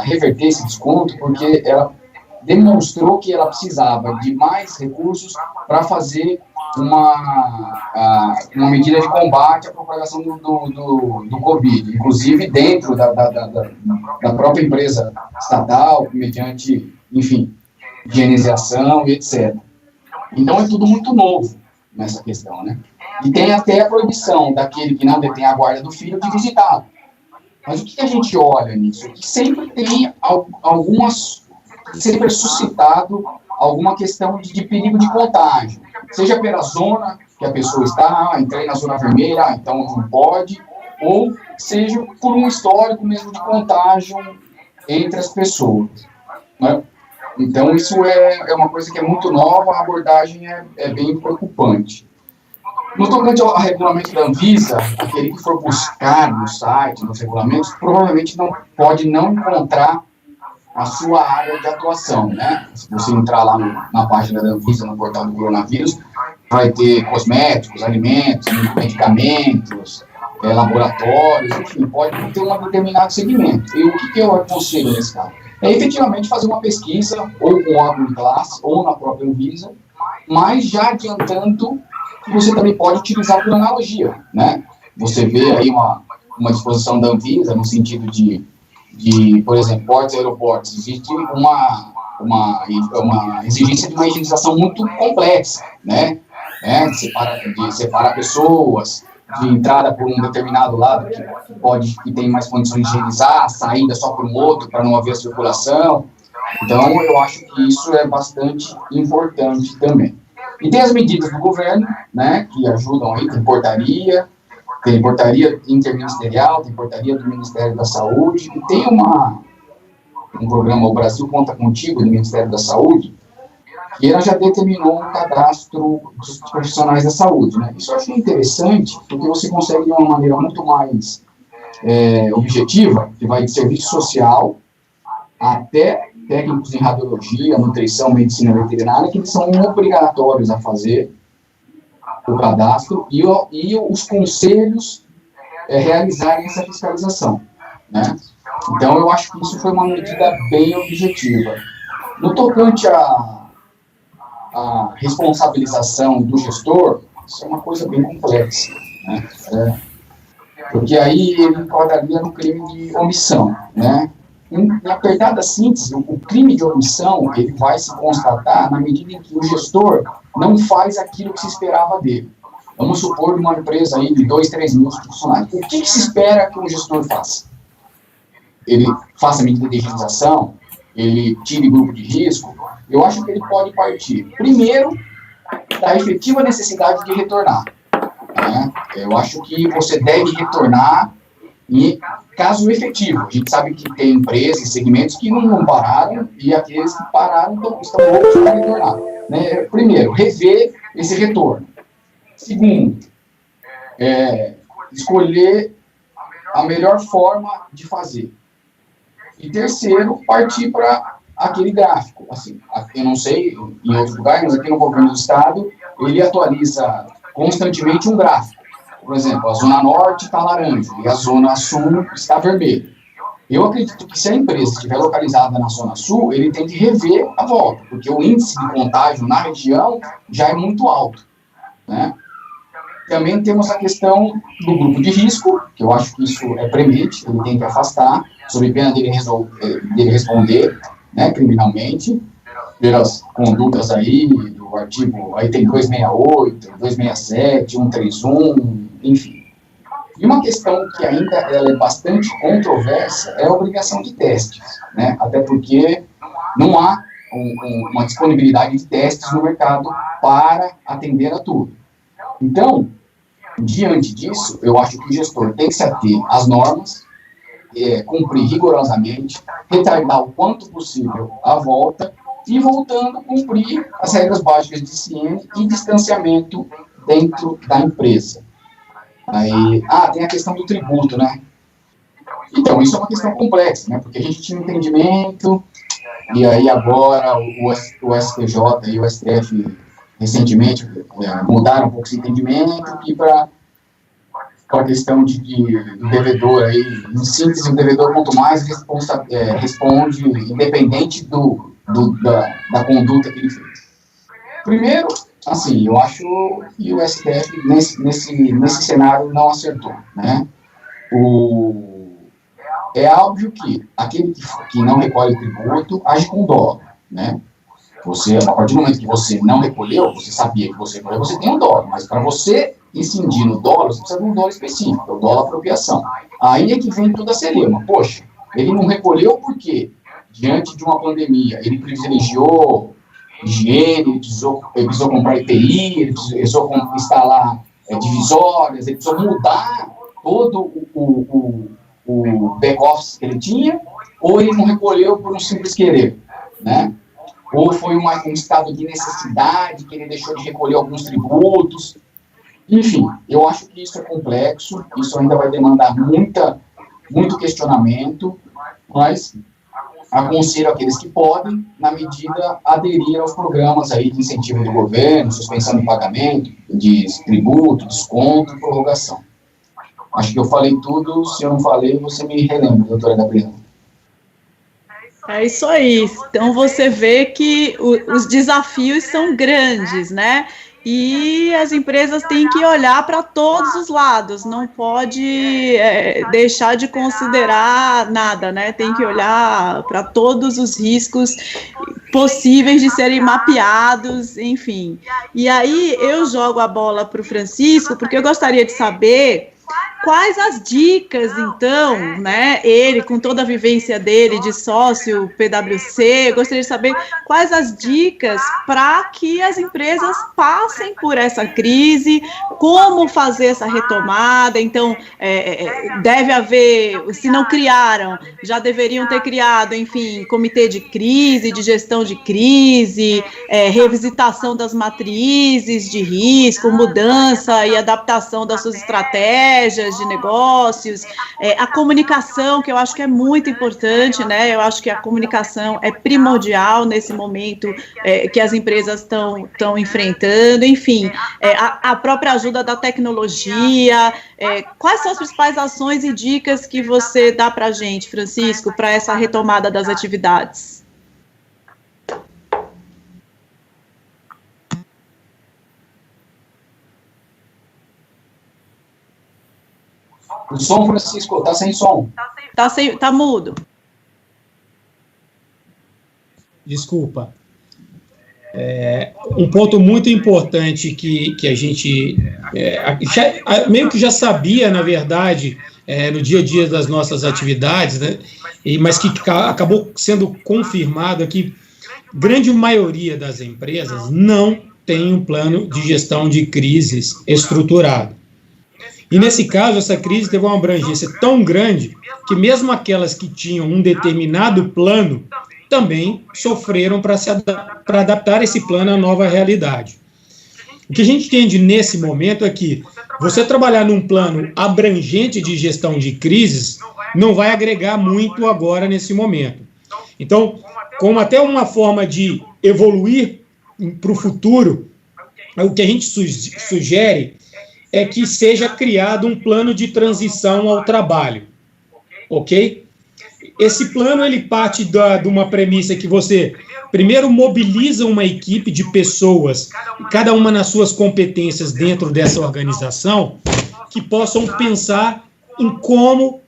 reverter esse desconto porque ela demonstrou que ela precisava de mais recursos para fazer uma medida de combate à propagação do Covid, inclusive dentro da própria empresa estatal, mediante, enfim, higienização e etc. Então é tudo muito novo nessa questão, né? E tem até a proibição daquele que não detém a guarda do filho de visitá-lo. Mas o que a gente olha nisso? Que sempre tem sempre é suscitado alguma questão de perigo de contágio, seja pela zona que a pessoa está, entrei na zona vermelha, então não pode, ou seja por um histórico mesmo de contágio entre as pessoas, né? Então isso é uma coisa que é muito nova, a abordagem é bem preocupante. No tocante ao regulamento da Anvisa, aquele que for buscar no site, nos regulamentos, provavelmente pode não encontrar a sua área de atuação, né? Se você entrar lá na página da Anvisa, no portal do coronavírus, vai ter cosméticos, alimentos, medicamentos, laboratórios, enfim, pode ter um determinado segmento. E o que eu aconselho nesse caso? É efetivamente fazer uma pesquisa, ou com o órgão de classe, ou na própria Anvisa, mas já adiantando que você também pode utilizar por analogia, né? Você vê aí uma disposição da Anvisa no sentido de por exemplo, portos e aeroportos, existe uma exigência de uma higienização muito complexa, né? De separar pessoas, de entrada por um determinado lado que tem mais condições de higienizar, saída só por um outro para não haver circulação. Então, eu acho que isso é bastante importante também. E tem as medidas do governo, né, que ajudam aí, tem portaria interministerial, tem portaria do Ministério da Saúde, e tem um programa, o Brasil Conta Contigo, do Ministério da Saúde, que ela já determinou um cadastro dos profissionais da saúde, né? Isso eu achei interessante, porque você consegue de uma maneira muito mais objetiva, que vai de serviço social até técnicos em radiologia, nutrição, medicina veterinária, que são obrigatórios a fazer o cadastro e os conselhos realizarem essa fiscalização, né? Então, eu acho que isso foi uma medida bem objetiva. No tocante à responsabilização do gestor, isso é uma coisa bem complexa, né? Porque aí ele enquadraria no crime de omissão, né? Em apertada síntese, o crime de omissão ele vai se constatar na medida em que o gestor não faz aquilo que se esperava dele. Vamos supor uma empresa aí de 2, 3 mil funcionários. O que se espera que um gestor faça? Ele faça medida de higienização, ele tire grupo de risco. Eu acho que ele pode partir, primeiro, da efetiva necessidade de retornar, né? Eu acho que você deve retornar em caso efetivo. A gente sabe que tem empresas e segmentos que não pararam e aqueles que pararam estão loucos para retornar, né? Primeiro, rever esse retorno. Segundo, escolher a melhor forma de fazer. E terceiro, partir para aquele gráfico. Assim, eu não sei em outros lugares, mas aqui no governo do estado, ele atualiza constantemente um gráfico. Por exemplo, a zona norte está laranja e a zona sul está vermelha. Eu acredito que se a empresa estiver localizada na zona sul, ele tem que rever a volta, porque o índice de contágio na região já é muito alto, né? Também temos a questão do grupo de risco, que eu acho que isso é premente, ele tem que afastar, sob pena dele responder, né, criminalmente, pelas condutas aí do artigo, aí tem 268, 267, 131, enfim. E uma questão que ainda ela é bastante controversa é a obrigação de testes, né, até porque não há uma disponibilidade de testes no mercado para atender a tudo. Então, diante disso, eu acho que o gestor tem que se ater às normas, cumprir rigorosamente, retardar o quanto possível a volta e, voltando, cumprir as regras básicas de higiene e distanciamento dentro da empresa. Aí, tem a questão do tributo, né? Então, isso é uma questão complexa, né? Porque a gente tinha um entendimento, e aí agora o STJ e o STF recentemente mudaram um pouco esse entendimento, e para a questão do devedor, aí, em síntese, o devedor, quanto mais responde, independente da conduta que ele fez. Primeiro, assim, eu acho que o STF, nesse cenário, não acertou, né? É óbvio que aquele que não recolhe tributo age com dolo, né? A partir do momento que você não recolheu, você sabia que você recolheu, você tem um dólar, mas para você incidir no dólar, você precisa de um dólar específico, o dólar apropriação. Aí é que vem toda a celema. Poxa, ele não recolheu por quê? Diante de uma pandemia, ele privilegiou higiene, ele precisou comprar EPI, ele precisou instalar divisórias, ele precisou mudar todo o back-office que ele tinha, ou ele não recolheu por um simples querer, né? Ou foi um estado de necessidade, que ele deixou de recolher alguns tributos. Enfim, eu acho que isso é complexo, isso ainda vai demandar muito questionamento, mas aconselho aqueles que podem, na medida, aderir aos programas aí de incentivo do governo, suspensão de pagamento, de tributo, desconto e prorrogação. Acho que eu falei tudo, se eu não falei, você me relembra, doutora Gabriela. É isso aí. Então você vê que os desafios são grandes, né? E as empresas têm que olhar para todos os lados, não pode deixar de considerar nada, né? Tem que olhar para todos os riscos possíveis de serem mapeados, enfim. E aí eu jogo a bola para o Francisco, porque eu gostaria de saber quais as dicas, então, né, ele, com toda a vivência dele de sócio PwC, eu gostaria de saber quais as dicas para que as empresas passem por essa crise, como fazer essa retomada. Então, deve haver, se não criaram, já deveriam ter criado, enfim, comitê de crise, de gestão de crise, revisitação das matrizes de risco, mudança e adaptação das suas estratégias de negócios, a comunicação, que eu acho que é muito importante, né? Eu acho que a comunicação é primordial nesse momento que as empresas estão enfrentando, enfim, a própria ajuda da tecnologia. Quais são as principais ações e dicas que você dá para a gente, Francisco, para essa retomada das atividades? O som, Francisco, tá sem som. Tá mudo. Desculpa. Um ponto muito importante que a gente meio que já sabia, na verdade, no dia a dia das nossas atividades, né, mas que acabou sendo confirmado aqui, grande maioria das empresas não tem um plano de gestão de crises estruturado. E, nesse caso, essa crise teve uma abrangência tão grande que mesmo aquelas que tinham um determinado plano também sofreram para adaptar esse plano à nova realidade. O que a gente entende nesse momento é que você trabalhar num plano abrangente de gestão de crises não vai agregar muito agora nesse momento. Então, como até uma forma de evoluir para o futuro, o que a gente sugere é que seja criado um plano de transição ao trabalho, ok? Esse plano, ele parte de uma premissa que você, primeiro, mobiliza uma equipe de pessoas, cada uma nas suas competências dentro dessa organização, que possam pensar em como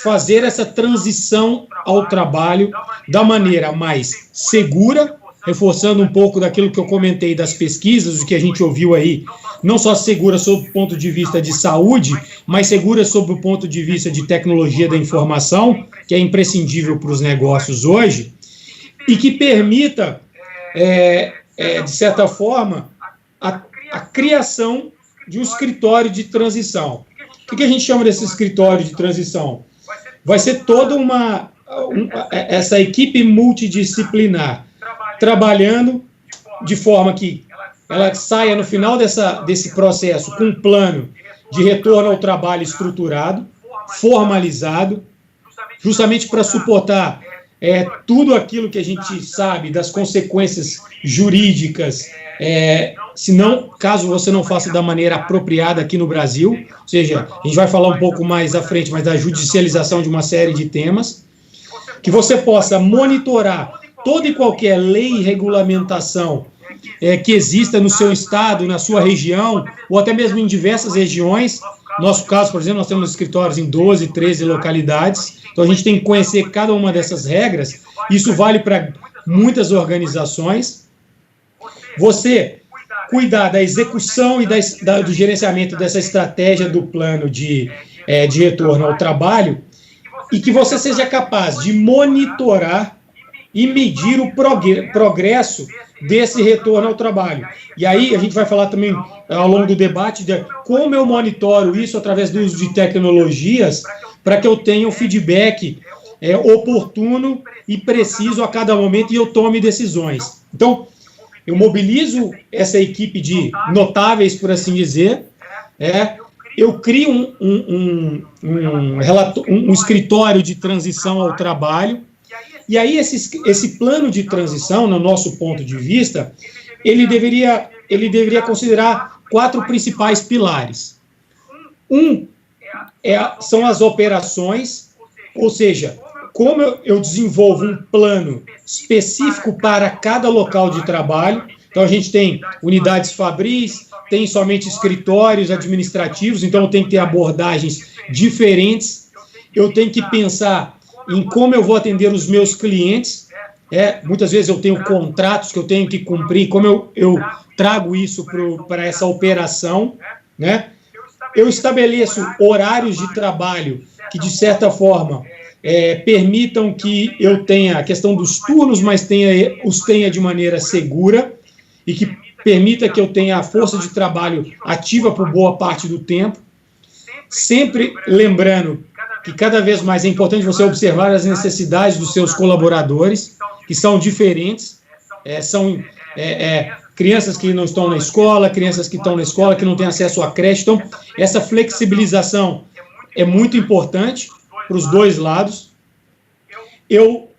fazer essa transição ao trabalho da maneira mais segura, reforçando um pouco daquilo que eu comentei das pesquisas, o que a gente ouviu aí, não só segura sob o ponto de vista de saúde, mas segura sob o ponto de vista de tecnologia da informação, que é imprescindível para os negócios hoje, e que permita, de certa forma, a criação de um escritório de transição. O que a gente chama desse escritório de transição? Vai ser toda essa equipe multidisciplinar, trabalhando de forma que ela saia no final desse processo com um plano de retorno ao trabalho estruturado, formalizado, justamente para suportar tudo aquilo que a gente sabe das consequências jurídicas, caso você não faça da maneira apropriada aqui no Brasil, ou seja, a gente vai falar um pouco mais à frente, mas da judicialização de uma série de temas, que você possa monitorar toda e qualquer lei e regulamentação que exista no seu estado, na sua região, ou até mesmo em diversas regiões. No nosso caso, por exemplo, nós temos escritórios em 12, 13 localidades, então a gente tem que conhecer cada uma dessas regras. Isso vale para muitas organizações. Você cuidar da execução e do gerenciamento dessa estratégia do plano de retorno ao trabalho, e que você seja capaz de monitorar e medir o progresso desse retorno ao trabalho. E aí a gente vai falar também ao longo do debate de como eu monitoro isso através do uso de tecnologias para que eu tenha um feedback oportuno e preciso a cada momento e eu tome decisões. Então, eu mobilizo essa equipe de notáveis, por assim dizer, eu crio um escritório de transição ao trabalho, e aí esse plano de transição, no nosso ponto de vista, ele deveria considerar 4 principais pilares. São as operações, ou seja, como eu desenvolvo um plano específico para cada local de trabalho. Então, a gente tem unidades fabris, tem somente escritórios administrativos, então eu tenho que ter abordagens diferentes. Eu tenho que pensar em como eu vou atender os meus clientes. Muitas vezes eu tenho contratos que eu tenho que cumprir, como eu trago isso para essa operação, né? Eu estabeleço horários de trabalho que, de certa forma, permitam que eu tenha a questão dos turnos, mas os tenha de maneira segura e que permita que eu tenha a força de trabalho ativa por boa parte do tempo, sempre lembrando que cada vez mais é importante você observar as necessidades dos seus colaboradores, que são diferentes, são crianças que não estão na escola, crianças que estão na escola, que não têm acesso à creche. Então, essa flexibilização é muito importante para os dois lados. Eu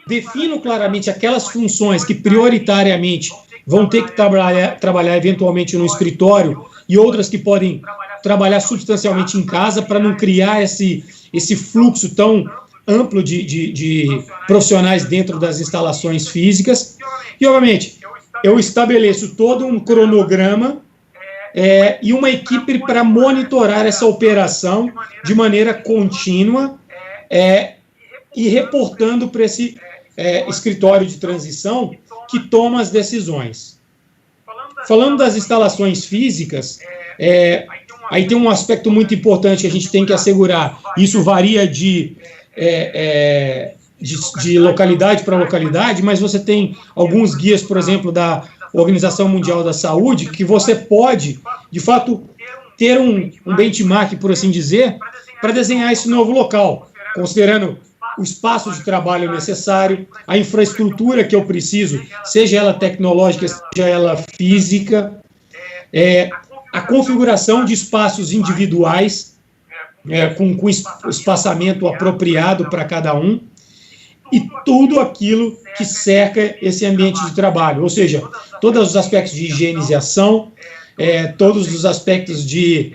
defino claramente aquelas funções que prioritariamente vão ter que trabalhar eventualmente no escritório e outras que podem trabalhar substancialmente em casa, para não criar esse fluxo tão amplo de profissionais dentro das instalações físicas. E, obviamente, eu estabeleço todo um cronograma e uma equipe para monitorar essa operação de maneira contínua e reportando para esse escritório de transição que toma as decisões. Falando das instalações físicas, aí tem um aspecto muito importante que a gente tem que assegurar. Isso varia de localidade para localidade, mas você tem alguns guias, por exemplo, da Organização Mundial da Saúde, que você pode, de fato, ter um benchmark, por assim dizer, para desenhar esse novo local, considerando o espaço de trabalho necessário, a infraestrutura que eu preciso, seja ela tecnológica, seja ela física, a configuração de espaços individuais, com espaçamento apropriado para cada um, e tudo aquilo que cerca esse ambiente de trabalho, ou seja, todos os aspectos de higienização, todos os aspectos de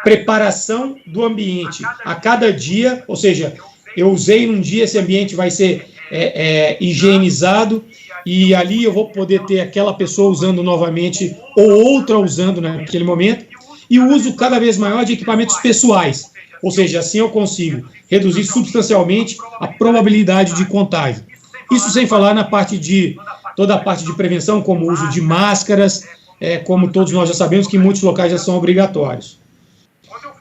preparação do ambiente a cada dia, ou seja, eu usei num dia, esse ambiente vai ser higienizado, e ali eu vou poder ter aquela pessoa usando novamente, ou outra usando naquele momento, e o uso cada vez maior de equipamentos pessoais, ou seja, assim eu consigo reduzir substancialmente a probabilidade de contágio. Isso sem falar na toda a parte de prevenção, como o uso de máscaras, como todos nós já sabemos que em muitos locais já são obrigatórios.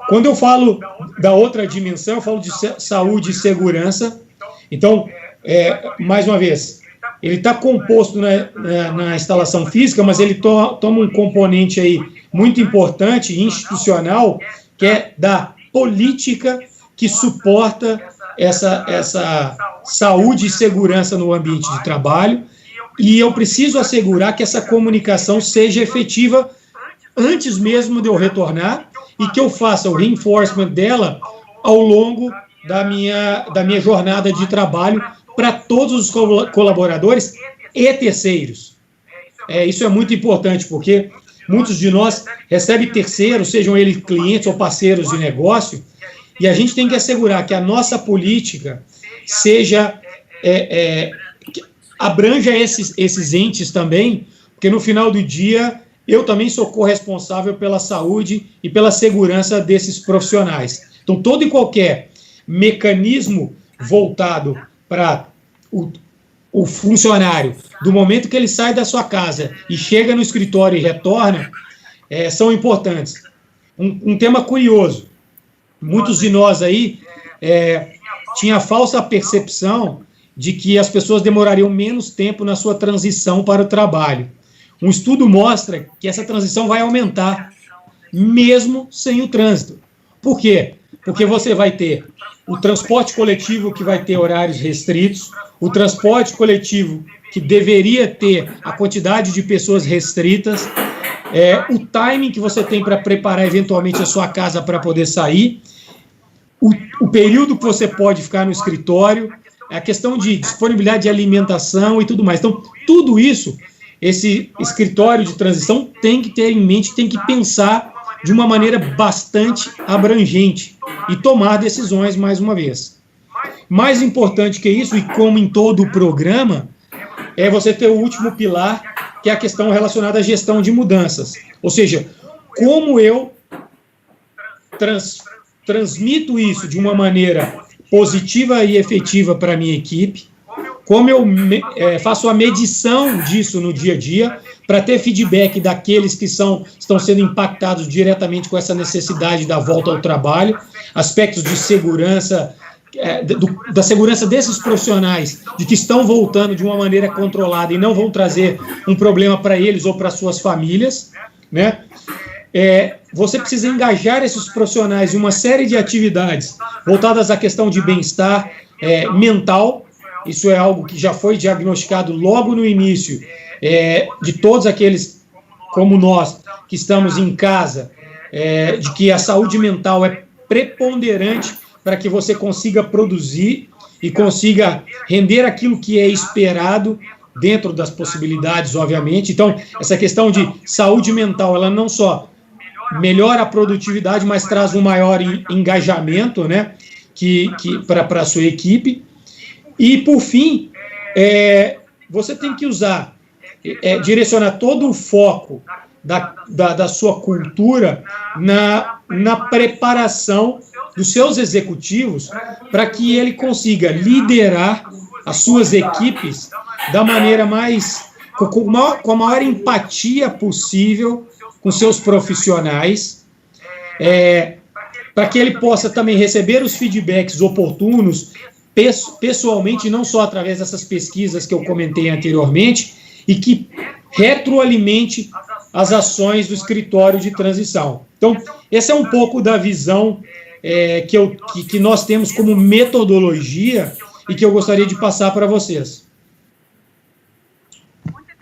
Quando eu falo da outra dimensão, eu falo de saúde e segurança. Então, mais uma vez, ele está composto na instalação física, mas ele toma um componente aí muito importante, institucional, que é da política que suporta essa saúde e segurança no ambiente de trabalho, e eu preciso assegurar que essa comunicação seja efetiva antes mesmo de eu retornar, e que eu faça o reinforcement dela ao longo da minha jornada de trabalho para todos os colaboradores e terceiros. Isso é muito importante, porque muitos de nós recebem terceiros, sejam eles clientes ou parceiros de negócio, e a gente tem que assegurar que a nossa política seja abranja esses entes também, porque no final do dia eu também sou corresponsável pela saúde e pela segurança desses profissionais. Então, todo e qualquer mecanismo voltado para o funcionário, do momento que ele sai da sua casa e chega no escritório e retorna, são importantes. Um tema curioso, muitos de nós aí tinham a falsa percepção de que as pessoas demorariam menos tempo na sua transição para o trabalho. Um estudo mostra que essa transição vai aumentar, mesmo sem o trânsito. Por quê? Porque você vai ter o transporte coletivo que vai ter horários restritos, o transporte coletivo que deveria ter a quantidade de pessoas restritas, o timing que você tem para preparar eventualmente a sua casa para poder sair, o período que você pode ficar no escritório, a questão de disponibilidade de alimentação e tudo mais. Então, tudo isso, esse escritório de transição tem que ter em mente, tem que pensar de uma maneira bastante abrangente e tomar decisões mais uma vez. Mais importante que isso, e como em todo o programa, é você ter o último pilar, que é a questão relacionada à gestão de mudanças. Ou seja, como eu transmito isso de uma maneira positiva e efetiva para a minha equipe, como eu faço a medição disso no dia a dia, para ter feedback daqueles que estão sendo impactados diretamente com essa necessidade da volta ao trabalho, aspectos de segurança, da segurança desses profissionais, de que estão voltando de uma maneira controlada e não vão trazer um problema para eles ou para suas famílias, né? Você precisa engajar esses profissionais em uma série de atividades voltadas à questão de bem-estar mental. Isso é algo que já foi diagnosticado logo no início, de todos aqueles como nós que estamos em casa, de que a saúde mental é preponderante para que você consiga produzir e consiga render aquilo que é esperado dentro das possibilidades, obviamente. Então, essa questão de saúde mental, ela não só melhora a produtividade, mas traz um maior engajamento, né, para a sua equipe. E, por fim, você tem que usar, direcionar todo o foco da sua cultura na preparação dos seus executivos para que ele consiga liderar as suas equipes da maneira com a maior empatia possível com seus profissionais, para que ele possa também receber os feedbacks oportunos pessoalmente, não só através dessas pesquisas que eu comentei anteriormente, e que retroalimente as ações do escritório de transição. Então, essa é um pouco da visão que nós temos como metodologia e que eu gostaria de passar para vocês.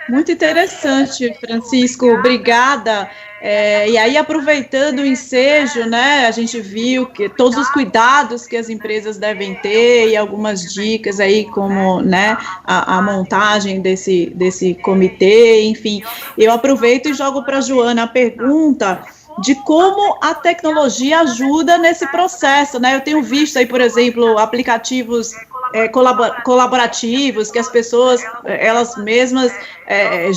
Muito interessante, Francisco, obrigada. E aí, aproveitando o ensejo, né, a gente viu que todos os cuidados que as empresas devem ter e algumas dicas aí, como, né, a montagem desse comitê, enfim. Eu aproveito e jogo para a Joana a pergunta de como a tecnologia ajuda nesse processo, né? Eu tenho visto aí, por exemplo, aplicativos colaborativos, que as pessoas, elas mesmas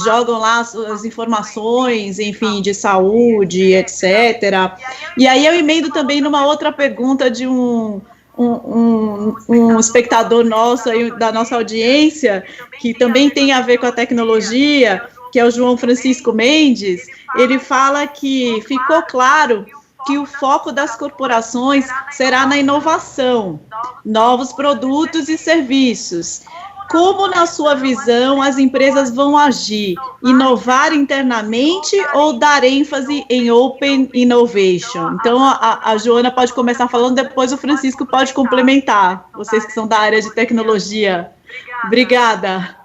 jogam lá as informações, enfim, de saúde, etc. E aí eu emendo também numa outra pergunta de um espectador nosso, aí, da nossa audiência, que também tem a ver com a tecnologia, que é o João Francisco Mendes. Ele fala que ficou claro que o foco das corporações será na inovação, novos produtos e serviços. Como, na sua visão, as empresas vão agir? Inovar internamente ou dar ênfase em Open Innovation? Então, a Joana pode começar falando, depois o Francisco pode complementar, vocês que são da área de tecnologia. Obrigada.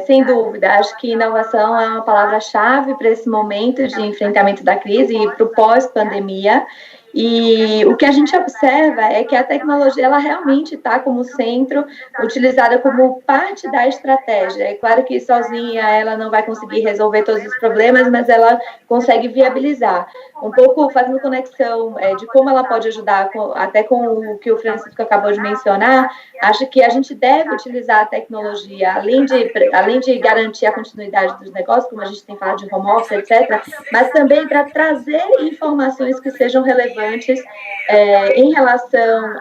Sem dúvida, acho que inovação é uma palavra-chave para esse momento de enfrentamento da crise e para o pós-pandemia. E o que a gente observa é que a tecnologia, ela realmente está como centro, utilizada como parte da estratégia. É claro que sozinha ela não vai conseguir resolver todos os problemas, mas ela consegue viabilizar. Um pouco fazendo conexão de como ela pode ajudar, até com o que o Francisco acabou de mencionar, acho que a gente deve utilizar a tecnologia, além de garantir a continuidade dos negócios, como a gente tem falado de home office, etc., mas também para trazer informações que sejam relevantes relevantes em relação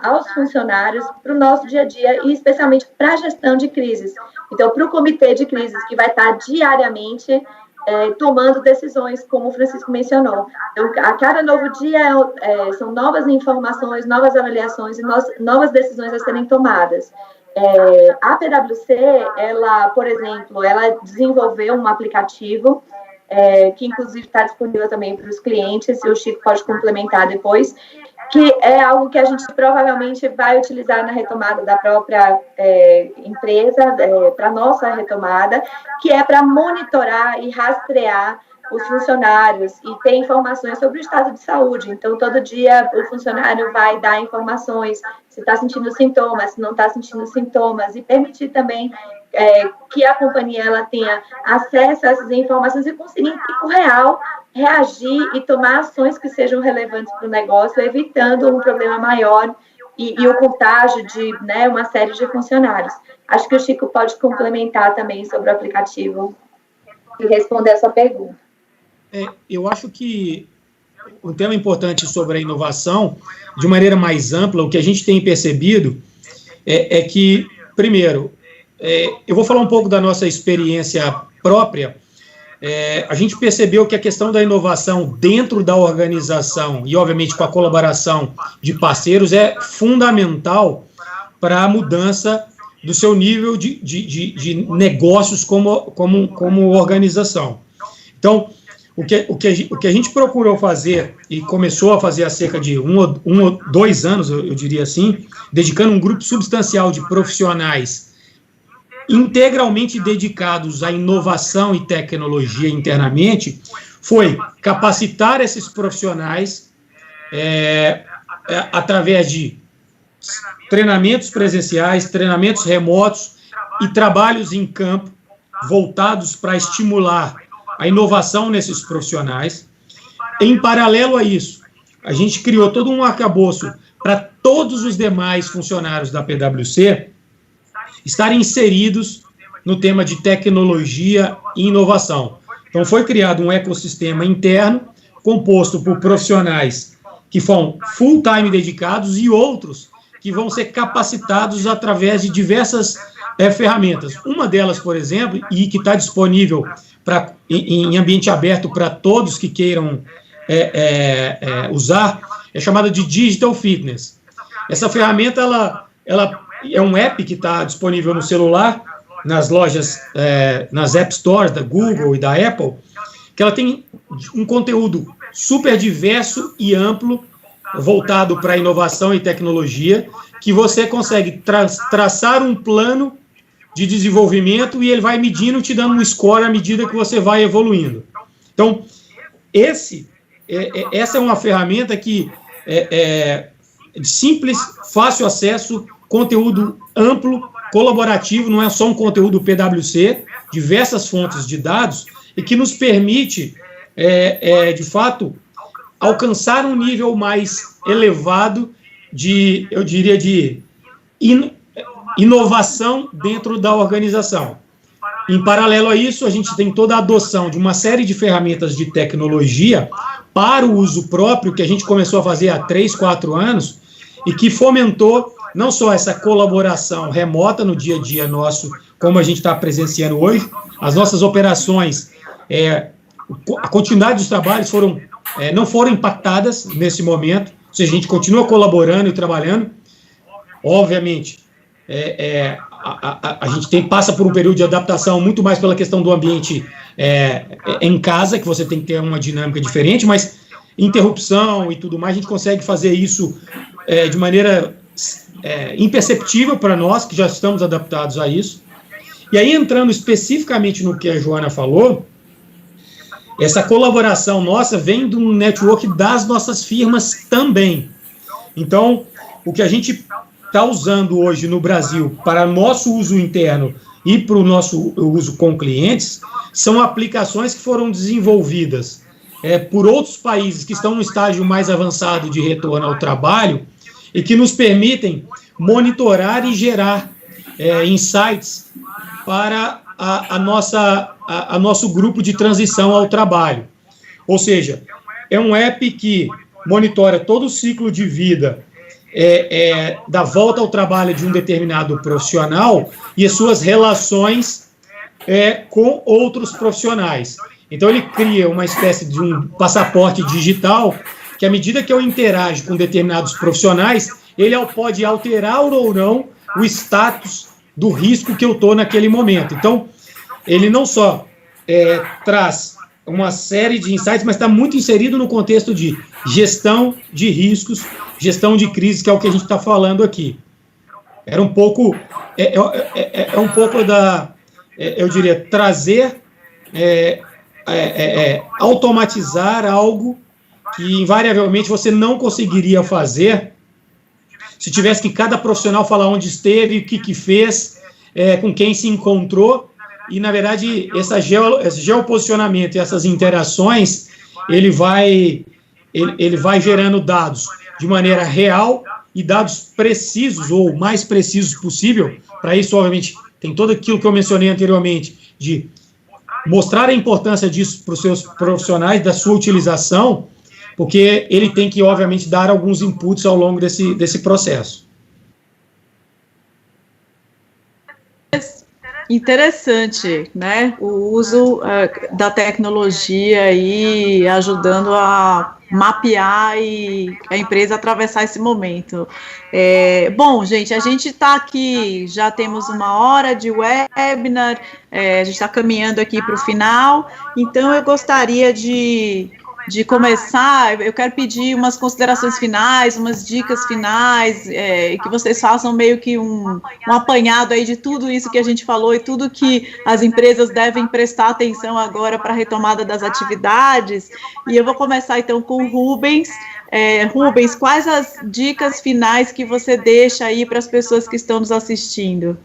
aos funcionários, para o nosso dia a dia e especialmente para a gestão de crises. Então, para o comitê de crises, que vai estar diariamente tomando decisões, como o Francisco mencionou. Então, a cada novo dia são novas informações, novas avaliações e novas decisões a serem tomadas. A PwC, ela, por exemplo, ela desenvolveu um aplicativo que inclusive está disponível também para os clientes, e o Chico pode complementar depois, que é algo que a gente provavelmente vai utilizar na retomada da própria empresa, para a nossa retomada, que é para monitorar e rastrear os funcionários e ter informações sobre o estado de saúde. Então, todo dia o funcionário vai dar informações, se está sentindo sintomas, se não está sentindo sintomas, e permitir também que a companhia ela tenha acesso a essas informações e conseguir, em tempo real, reagir e tomar ações que sejam relevantes para o negócio, evitando um problema maior e o contágio de uma série de funcionários. Acho que o Chico pode complementar também sobre o aplicativo e responder a sua pergunta. Eu acho que um tema importante sobre a inovação, de maneira mais ampla, o que a gente tem percebido é que, primeiro, eu vou falar um pouco da nossa experiência própria. A gente percebeu que a questão da inovação dentro da organização e, obviamente, com a colaboração de parceiros é fundamental para a mudança do seu nível de negócios como organização. Então, o que a gente procurou fazer e começou a fazer há cerca de um ou 2 anos, eu diria assim, dedicando um grupo substancial de profissionais integralmente dedicados à inovação e tecnologia internamente, foi capacitar esses profissionais através de treinamentos presenciais, treinamentos remotos e trabalhos em campo voltados para estimular a inovação nesses profissionais. Em paralelo a isso, a gente criou todo um arcabouço para todos os demais funcionários da PwC estarem inseridos no tema de tecnologia e inovação. Então, foi criado um ecossistema interno composto por profissionais que foram full-time dedicados e outros que vão ser capacitados através de diversas ferramentas. Uma delas, por exemplo, e que está disponível em ambiente aberto para todos que queiram usar, é chamada de Digital Fitness. Essa ferramenta ela é um app que está disponível no celular, nas lojas, nas App Stores da Google e da Apple, que ela tem um conteúdo super diverso e amplo, voltado para a inovação e tecnologia, que você consegue traçar um plano de desenvolvimento e ele vai medindo, te dando um score à medida que você vai evoluindo. Então, essa é uma ferramenta que é de simples, fácil acesso, conteúdo amplo, colaborativo, não é só um conteúdo PwC, diversas fontes de dados, e que nos permite, de fato, alcançar um nível mais elevado eu diria, de inovação dentro da organização. Em paralelo a isso, a gente tem toda a adoção de uma série de ferramentas de tecnologia para o uso próprio, que a gente começou a fazer há 3, 4 anos, e que fomentou não só essa colaboração remota no dia a dia nosso, como a gente está presenciando hoje, as nossas operações, a continuidade dos trabalhos não foram impactadas nesse momento, ou seja, a gente continua colaborando e trabalhando. Obviamente, a gente passa por um período de adaptação muito mais pela questão do ambiente em casa, que você tem que ter uma dinâmica diferente, mas interrupção e tudo mais, a gente consegue fazer isso de maneira imperceptível para nós, que já estamos adaptados a isso. E aí, entrando especificamente no que a Joana falou, essa colaboração nossa vem do network das nossas firmas também. Então, o que a gente está usando hoje no Brasil para nosso uso interno e para o nosso uso com clientes são aplicações que foram desenvolvidas por outros países que estão no estágio mais avançado de retorno ao trabalho e que nos permitem monitorar e gerar insights para nosso grupo de transição ao trabalho. Ou seja, é um app que monitora todo o ciclo de vida da volta ao trabalho de um determinado profissional e as suas relações com outros profissionais. Então, ele cria uma espécie de um passaporte digital que, à medida que eu interajo com determinados profissionais, ele pode alterar ou não o status do risco que eu estou naquele momento. Então, ele não só traz uma série de insights, mas está muito inserido no contexto de gestão de riscos, gestão de crise, que é o que a gente está falando aqui. Era um pouco, um pouco da, eu diria, trazer, automatizar algo que invariavelmente você não conseguiria fazer se tivesse que cada profissional falar onde esteve, o que fez, com quem se encontrou. E, na verdade, esse geoposicionamento e essas interações, ele vai gerando dados de maneira real e dados precisos, ou mais precisos possível. Para isso, obviamente, tem todo aquilo que eu mencionei anteriormente, de mostrar a importância disso para os seus profissionais, da sua utilização, porque ele tem que, obviamente, dar alguns inputs ao longo desse processo. Interessante, né? O uso da tecnologia aí ajudando a mapear e a empresa atravessar esse momento. Bom, gente, a gente está aqui, já temos 1 hora de webinar, a gente está caminhando aqui para o final, então eu gostaria de começar, eu quero pedir umas considerações finais, umas dicas finais, que vocês façam meio que um apanhado aí de tudo isso que a gente falou e tudo que as empresas devem prestar atenção agora para a retomada das atividades. E eu vou começar então com o Rubens. Rubens, quais as dicas finais que você deixa aí para as pessoas que estão nos assistindo?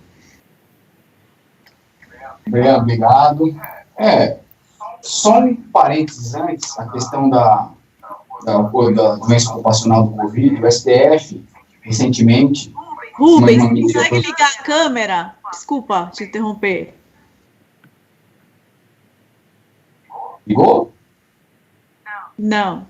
Obrigado. Só um parênteses antes, a questão da doença ocupacional do Covid, o STF, recentemente... Rubens, consegue ligar a câmera? Desculpa te interromper. Ligou? Não.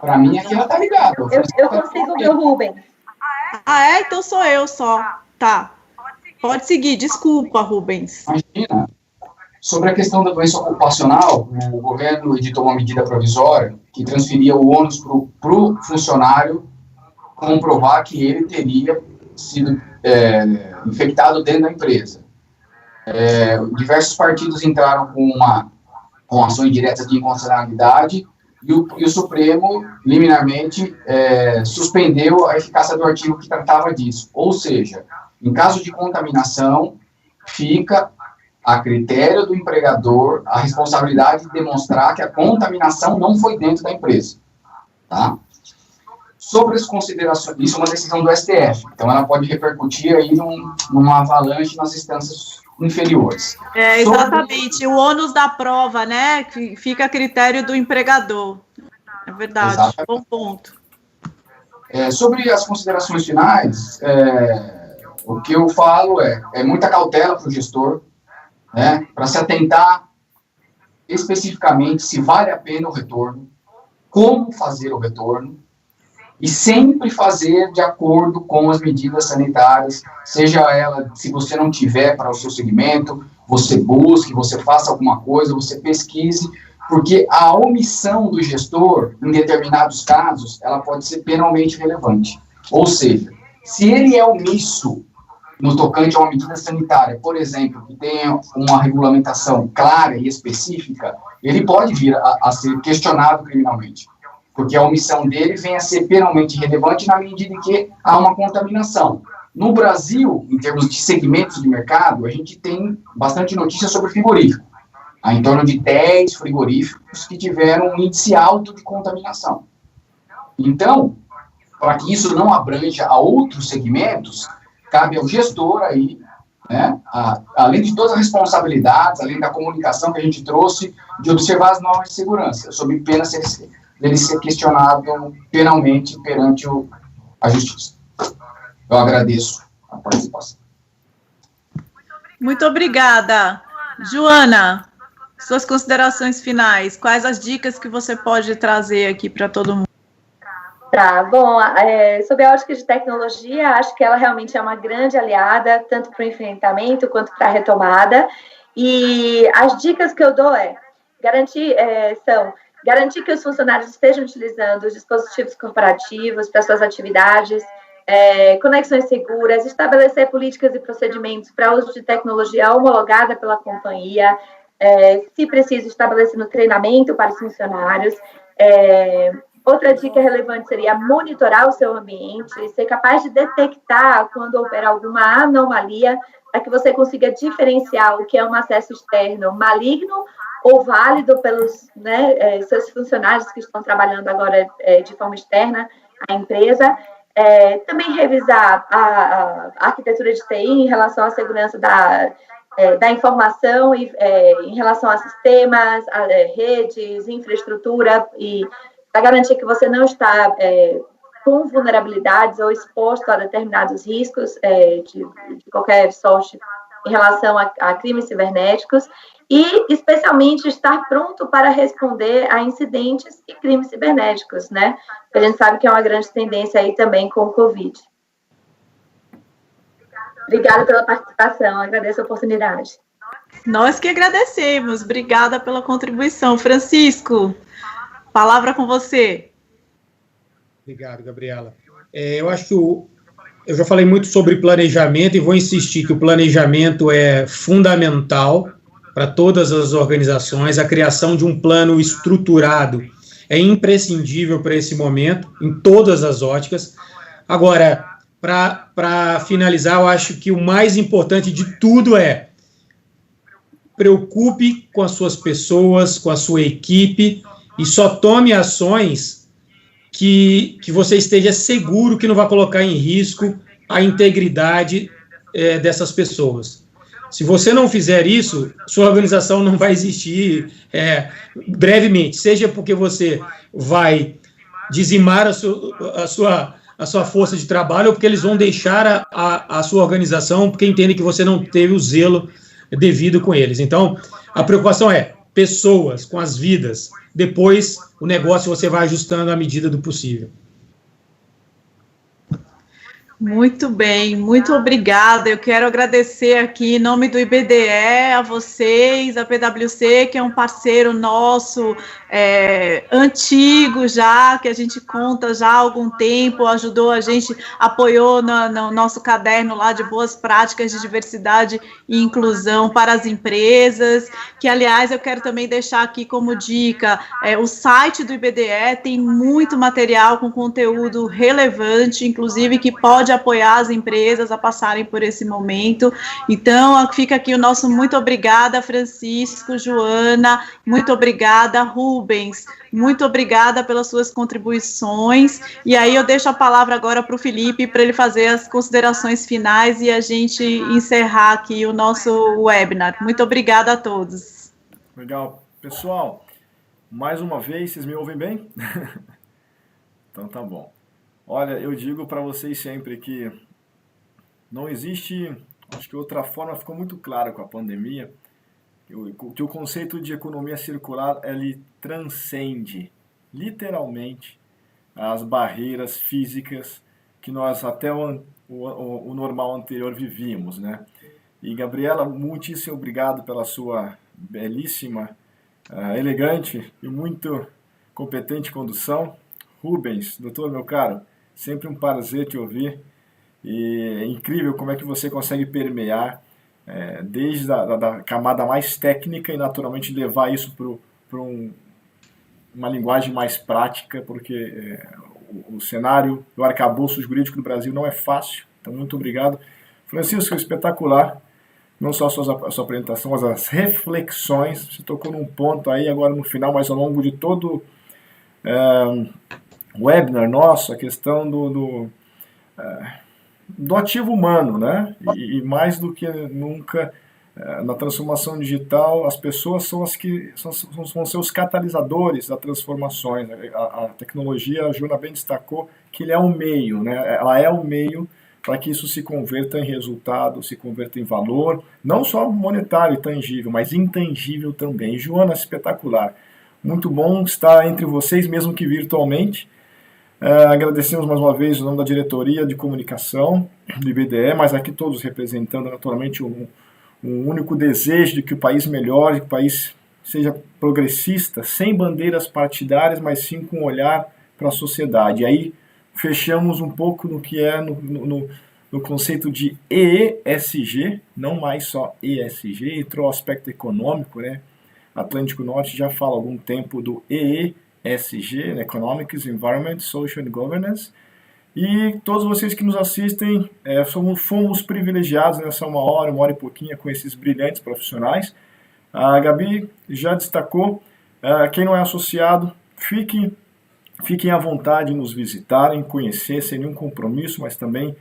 Para mim, aqui ela está ligada. Eu consigo ver o Rubens. Então sou eu só. Tá. Pode seguir, desculpa, Rubens. Imagina. Sobre a questão da doença ocupacional, o governo editou uma medida provisória que transferia o ônus para o funcionário comprovar que ele teria sido infectado dentro da empresa. Diversos partidos entraram com ações diretas de inconstitucionalidade e o Supremo, liminarmente, suspendeu a eficácia do artigo que tratava disso. Ou seja, em caso de contaminação, fica a critério do empregador a responsabilidade de demonstrar que a contaminação não foi dentro da empresa. Tá? Sobre as considerações, isso é uma decisão do STF, então ela pode repercutir aí numa avalanche nas instâncias inferiores. Exatamente, o ônus da prova, né, que fica a critério do empregador. É verdade, exatamente. Bom ponto. Sobre as considerações finais, o que eu falo é muita cautela para o gestor, né, para se atentar especificamente se vale a pena o retorno, como fazer o retorno, e sempre fazer de acordo com as medidas sanitárias, seja ela, se você não tiver para o seu segmento, você busque, você faça alguma coisa, você pesquise, porque a omissão do gestor, em determinados casos, ela pode ser penalmente relevante. Ou seja, se ele é omisso no tocante a uma medida sanitária, por exemplo, que tenha uma regulamentação clara e específica, ele pode vir a ser questionado criminalmente, porque a omissão dele vem a ser penalmente relevante na medida em que há uma contaminação. No Brasil, em termos de segmentos de mercado, a gente tem bastante notícia sobre frigorífico. Há em torno de 10 frigoríficos que tiveram um índice alto de contaminação. Então, para que isso não abranja a outros segmentos, cabe ao gestor aí, né, além de todas as responsabilidades, além da comunicação que a gente trouxe, de observar as normas de segurança, sob pena dele ser questionado penalmente perante a justiça. Eu agradeço a participação. Muito obrigada. Joana, suas considerações finais. Quais as dicas que você pode trazer aqui para todo mundo? Tá, bom, sobre a ótica de tecnologia, acho que ela realmente é uma grande aliada, tanto para o enfrentamento quanto para a retomada, e as dicas que eu dou são garantir que os funcionários estejam utilizando os dispositivos corporativos para suas atividades, conexões seguras, estabelecer políticas e procedimentos para uso de tecnologia homologada pela companhia, se preciso, estabelecendo treinamento para os funcionários. Outra dica relevante seria monitorar o seu ambiente, ser capaz de detectar quando houver alguma anomalia, para que você consiga diferenciar o que é um acesso externo maligno ou válido pelos seus funcionários que estão trabalhando agora de forma externa à empresa. Também revisar a arquitetura de TI em relação à segurança da informação e em relação a sistemas, a redes, infraestrutura, e para garantir que você não está com vulnerabilidades ou exposto a determinados riscos de qualquer sorte em relação a crimes cibernéticos, e especialmente estar pronto para responder a incidentes e crimes cibernéticos, né? A gente sabe que é uma grande tendência aí também com o Covid. Obrigada pela participação, agradeço a oportunidade. Nós que agradecemos, obrigada pela contribuição. Francisco, palavra com você. Obrigado, Gabriela. Eu acho que eu já falei muito sobre planejamento e vou insistir que o planejamento é fundamental para todas as organizações. A criação de um plano estruturado é imprescindível para esse momento, em todas as óticas. Agora, para finalizar, eu acho que o mais importante de tudo é preocupe com as suas pessoas, com a sua equipe, e só tome ações que você esteja seguro que não vai colocar em risco a integridade dessas pessoas. Se você não fizer isso, sua organização não vai existir brevemente, seja porque você vai dizimar a sua força de trabalho, ou porque eles vão deixar a sua organização porque entendem que você não teve o zelo devido com eles. Então, a preocupação é pessoas, com as vidas. Depois, o negócio você vai ajustando à medida do possível. Muito bem, muito obrigada. Eu quero agradecer aqui em nome do IBDE a vocês, a PwC, que é um parceiro nosso antigo já, que a gente conta já há algum tempo, ajudou a gente, apoiou no nosso caderno lá de boas práticas de diversidade e inclusão para as empresas, que, aliás, eu quero também deixar aqui como dica, o site do IBDE tem muito material com conteúdo relevante, inclusive que pode apoiar as empresas a passarem por esse momento. Então, fica aqui o nosso muito obrigada, Francisco, Joana, muito obrigada, Rubens, muito obrigada pelas suas contribuições. E aí eu deixo a palavra agora para o Felipe, para ele fazer as considerações finais e a gente encerrar aqui o nosso webinar. Muito obrigada a todos. Legal. Pessoal, mais uma vez, vocês me ouvem bem? Então tá bom. Olha, eu digo para vocês sempre que não existe, acho que outra forma ficou muito clara com a pandemia, que o conceito de economia circular, ele transcende, literalmente, as barreiras físicas que nós até o normal anterior vivíamos, né? E, Gabriela, muitíssimo obrigado pela sua belíssima, elegante e muito competente condução. Rubens, doutor, meu caro, sempre um prazer te ouvir, e é incrível como é que você consegue permear desde a camada mais técnica e naturalmente levar isso para uma linguagem mais prática, porque o cenário do arcabouço jurídico do Brasil não é fácil. Então, muito obrigado. Francisco, espetacular, não só a sua apresentação, mas as reflexões. Você tocou num ponto aí agora no final, mas ao longo de todo o webinar nosso, a questão do ativo humano, né? E mais do que nunca, na transformação digital, as pessoas são as que vão ser os catalisadores das transformações. A tecnologia, a Juna bem destacou que ele é um meio, né? Ela é um meio, para que isso se converta em resultado, se converta em valor, não só monetário e tangível, mas intangível também. Joana, espetacular. Muito bom estar entre vocês, mesmo que virtualmente. Agradecemos mais uma vez o nome da diretoria de comunicação do IBDE, mas aqui todos representando naturalmente um único desejo de que o país melhore, que o país seja progressista, sem bandeiras partidárias, mas sim com um olhar para a sociedade. E aí fechamos um pouco no que é no conceito de ESG, não mais só ESG, entrou o aspecto econômico, né? Atlântico Norte já fala há algum tempo do ESG, Economics, Environment, Social and Governance. E todos vocês que nos assistem, fomos privilegiados nessa uma hora e pouquinho com esses brilhantes profissionais. A Gabi já destacou, quem não é associado, fiquem à vontade em nos visitarem, conhecer, sem nenhum compromisso, mas também,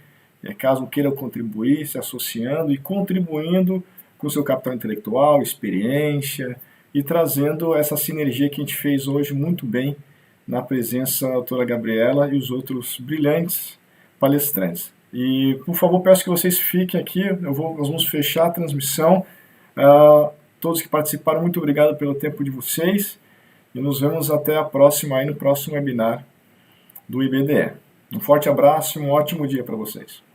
caso queiram contribuir, se associando e contribuindo com seu capital intelectual, experiência, e trazendo essa sinergia que a gente fez hoje muito bem na presença da doutora Gabriela e os outros brilhantes palestrantes. E, por favor, peço que vocês fiquem aqui, nós vamos fechar a transmissão. Todos que participaram, muito obrigado pelo tempo de vocês e nos vemos até a próxima, no próximo webinar do IBDE. Um forte abraço e um ótimo dia para vocês.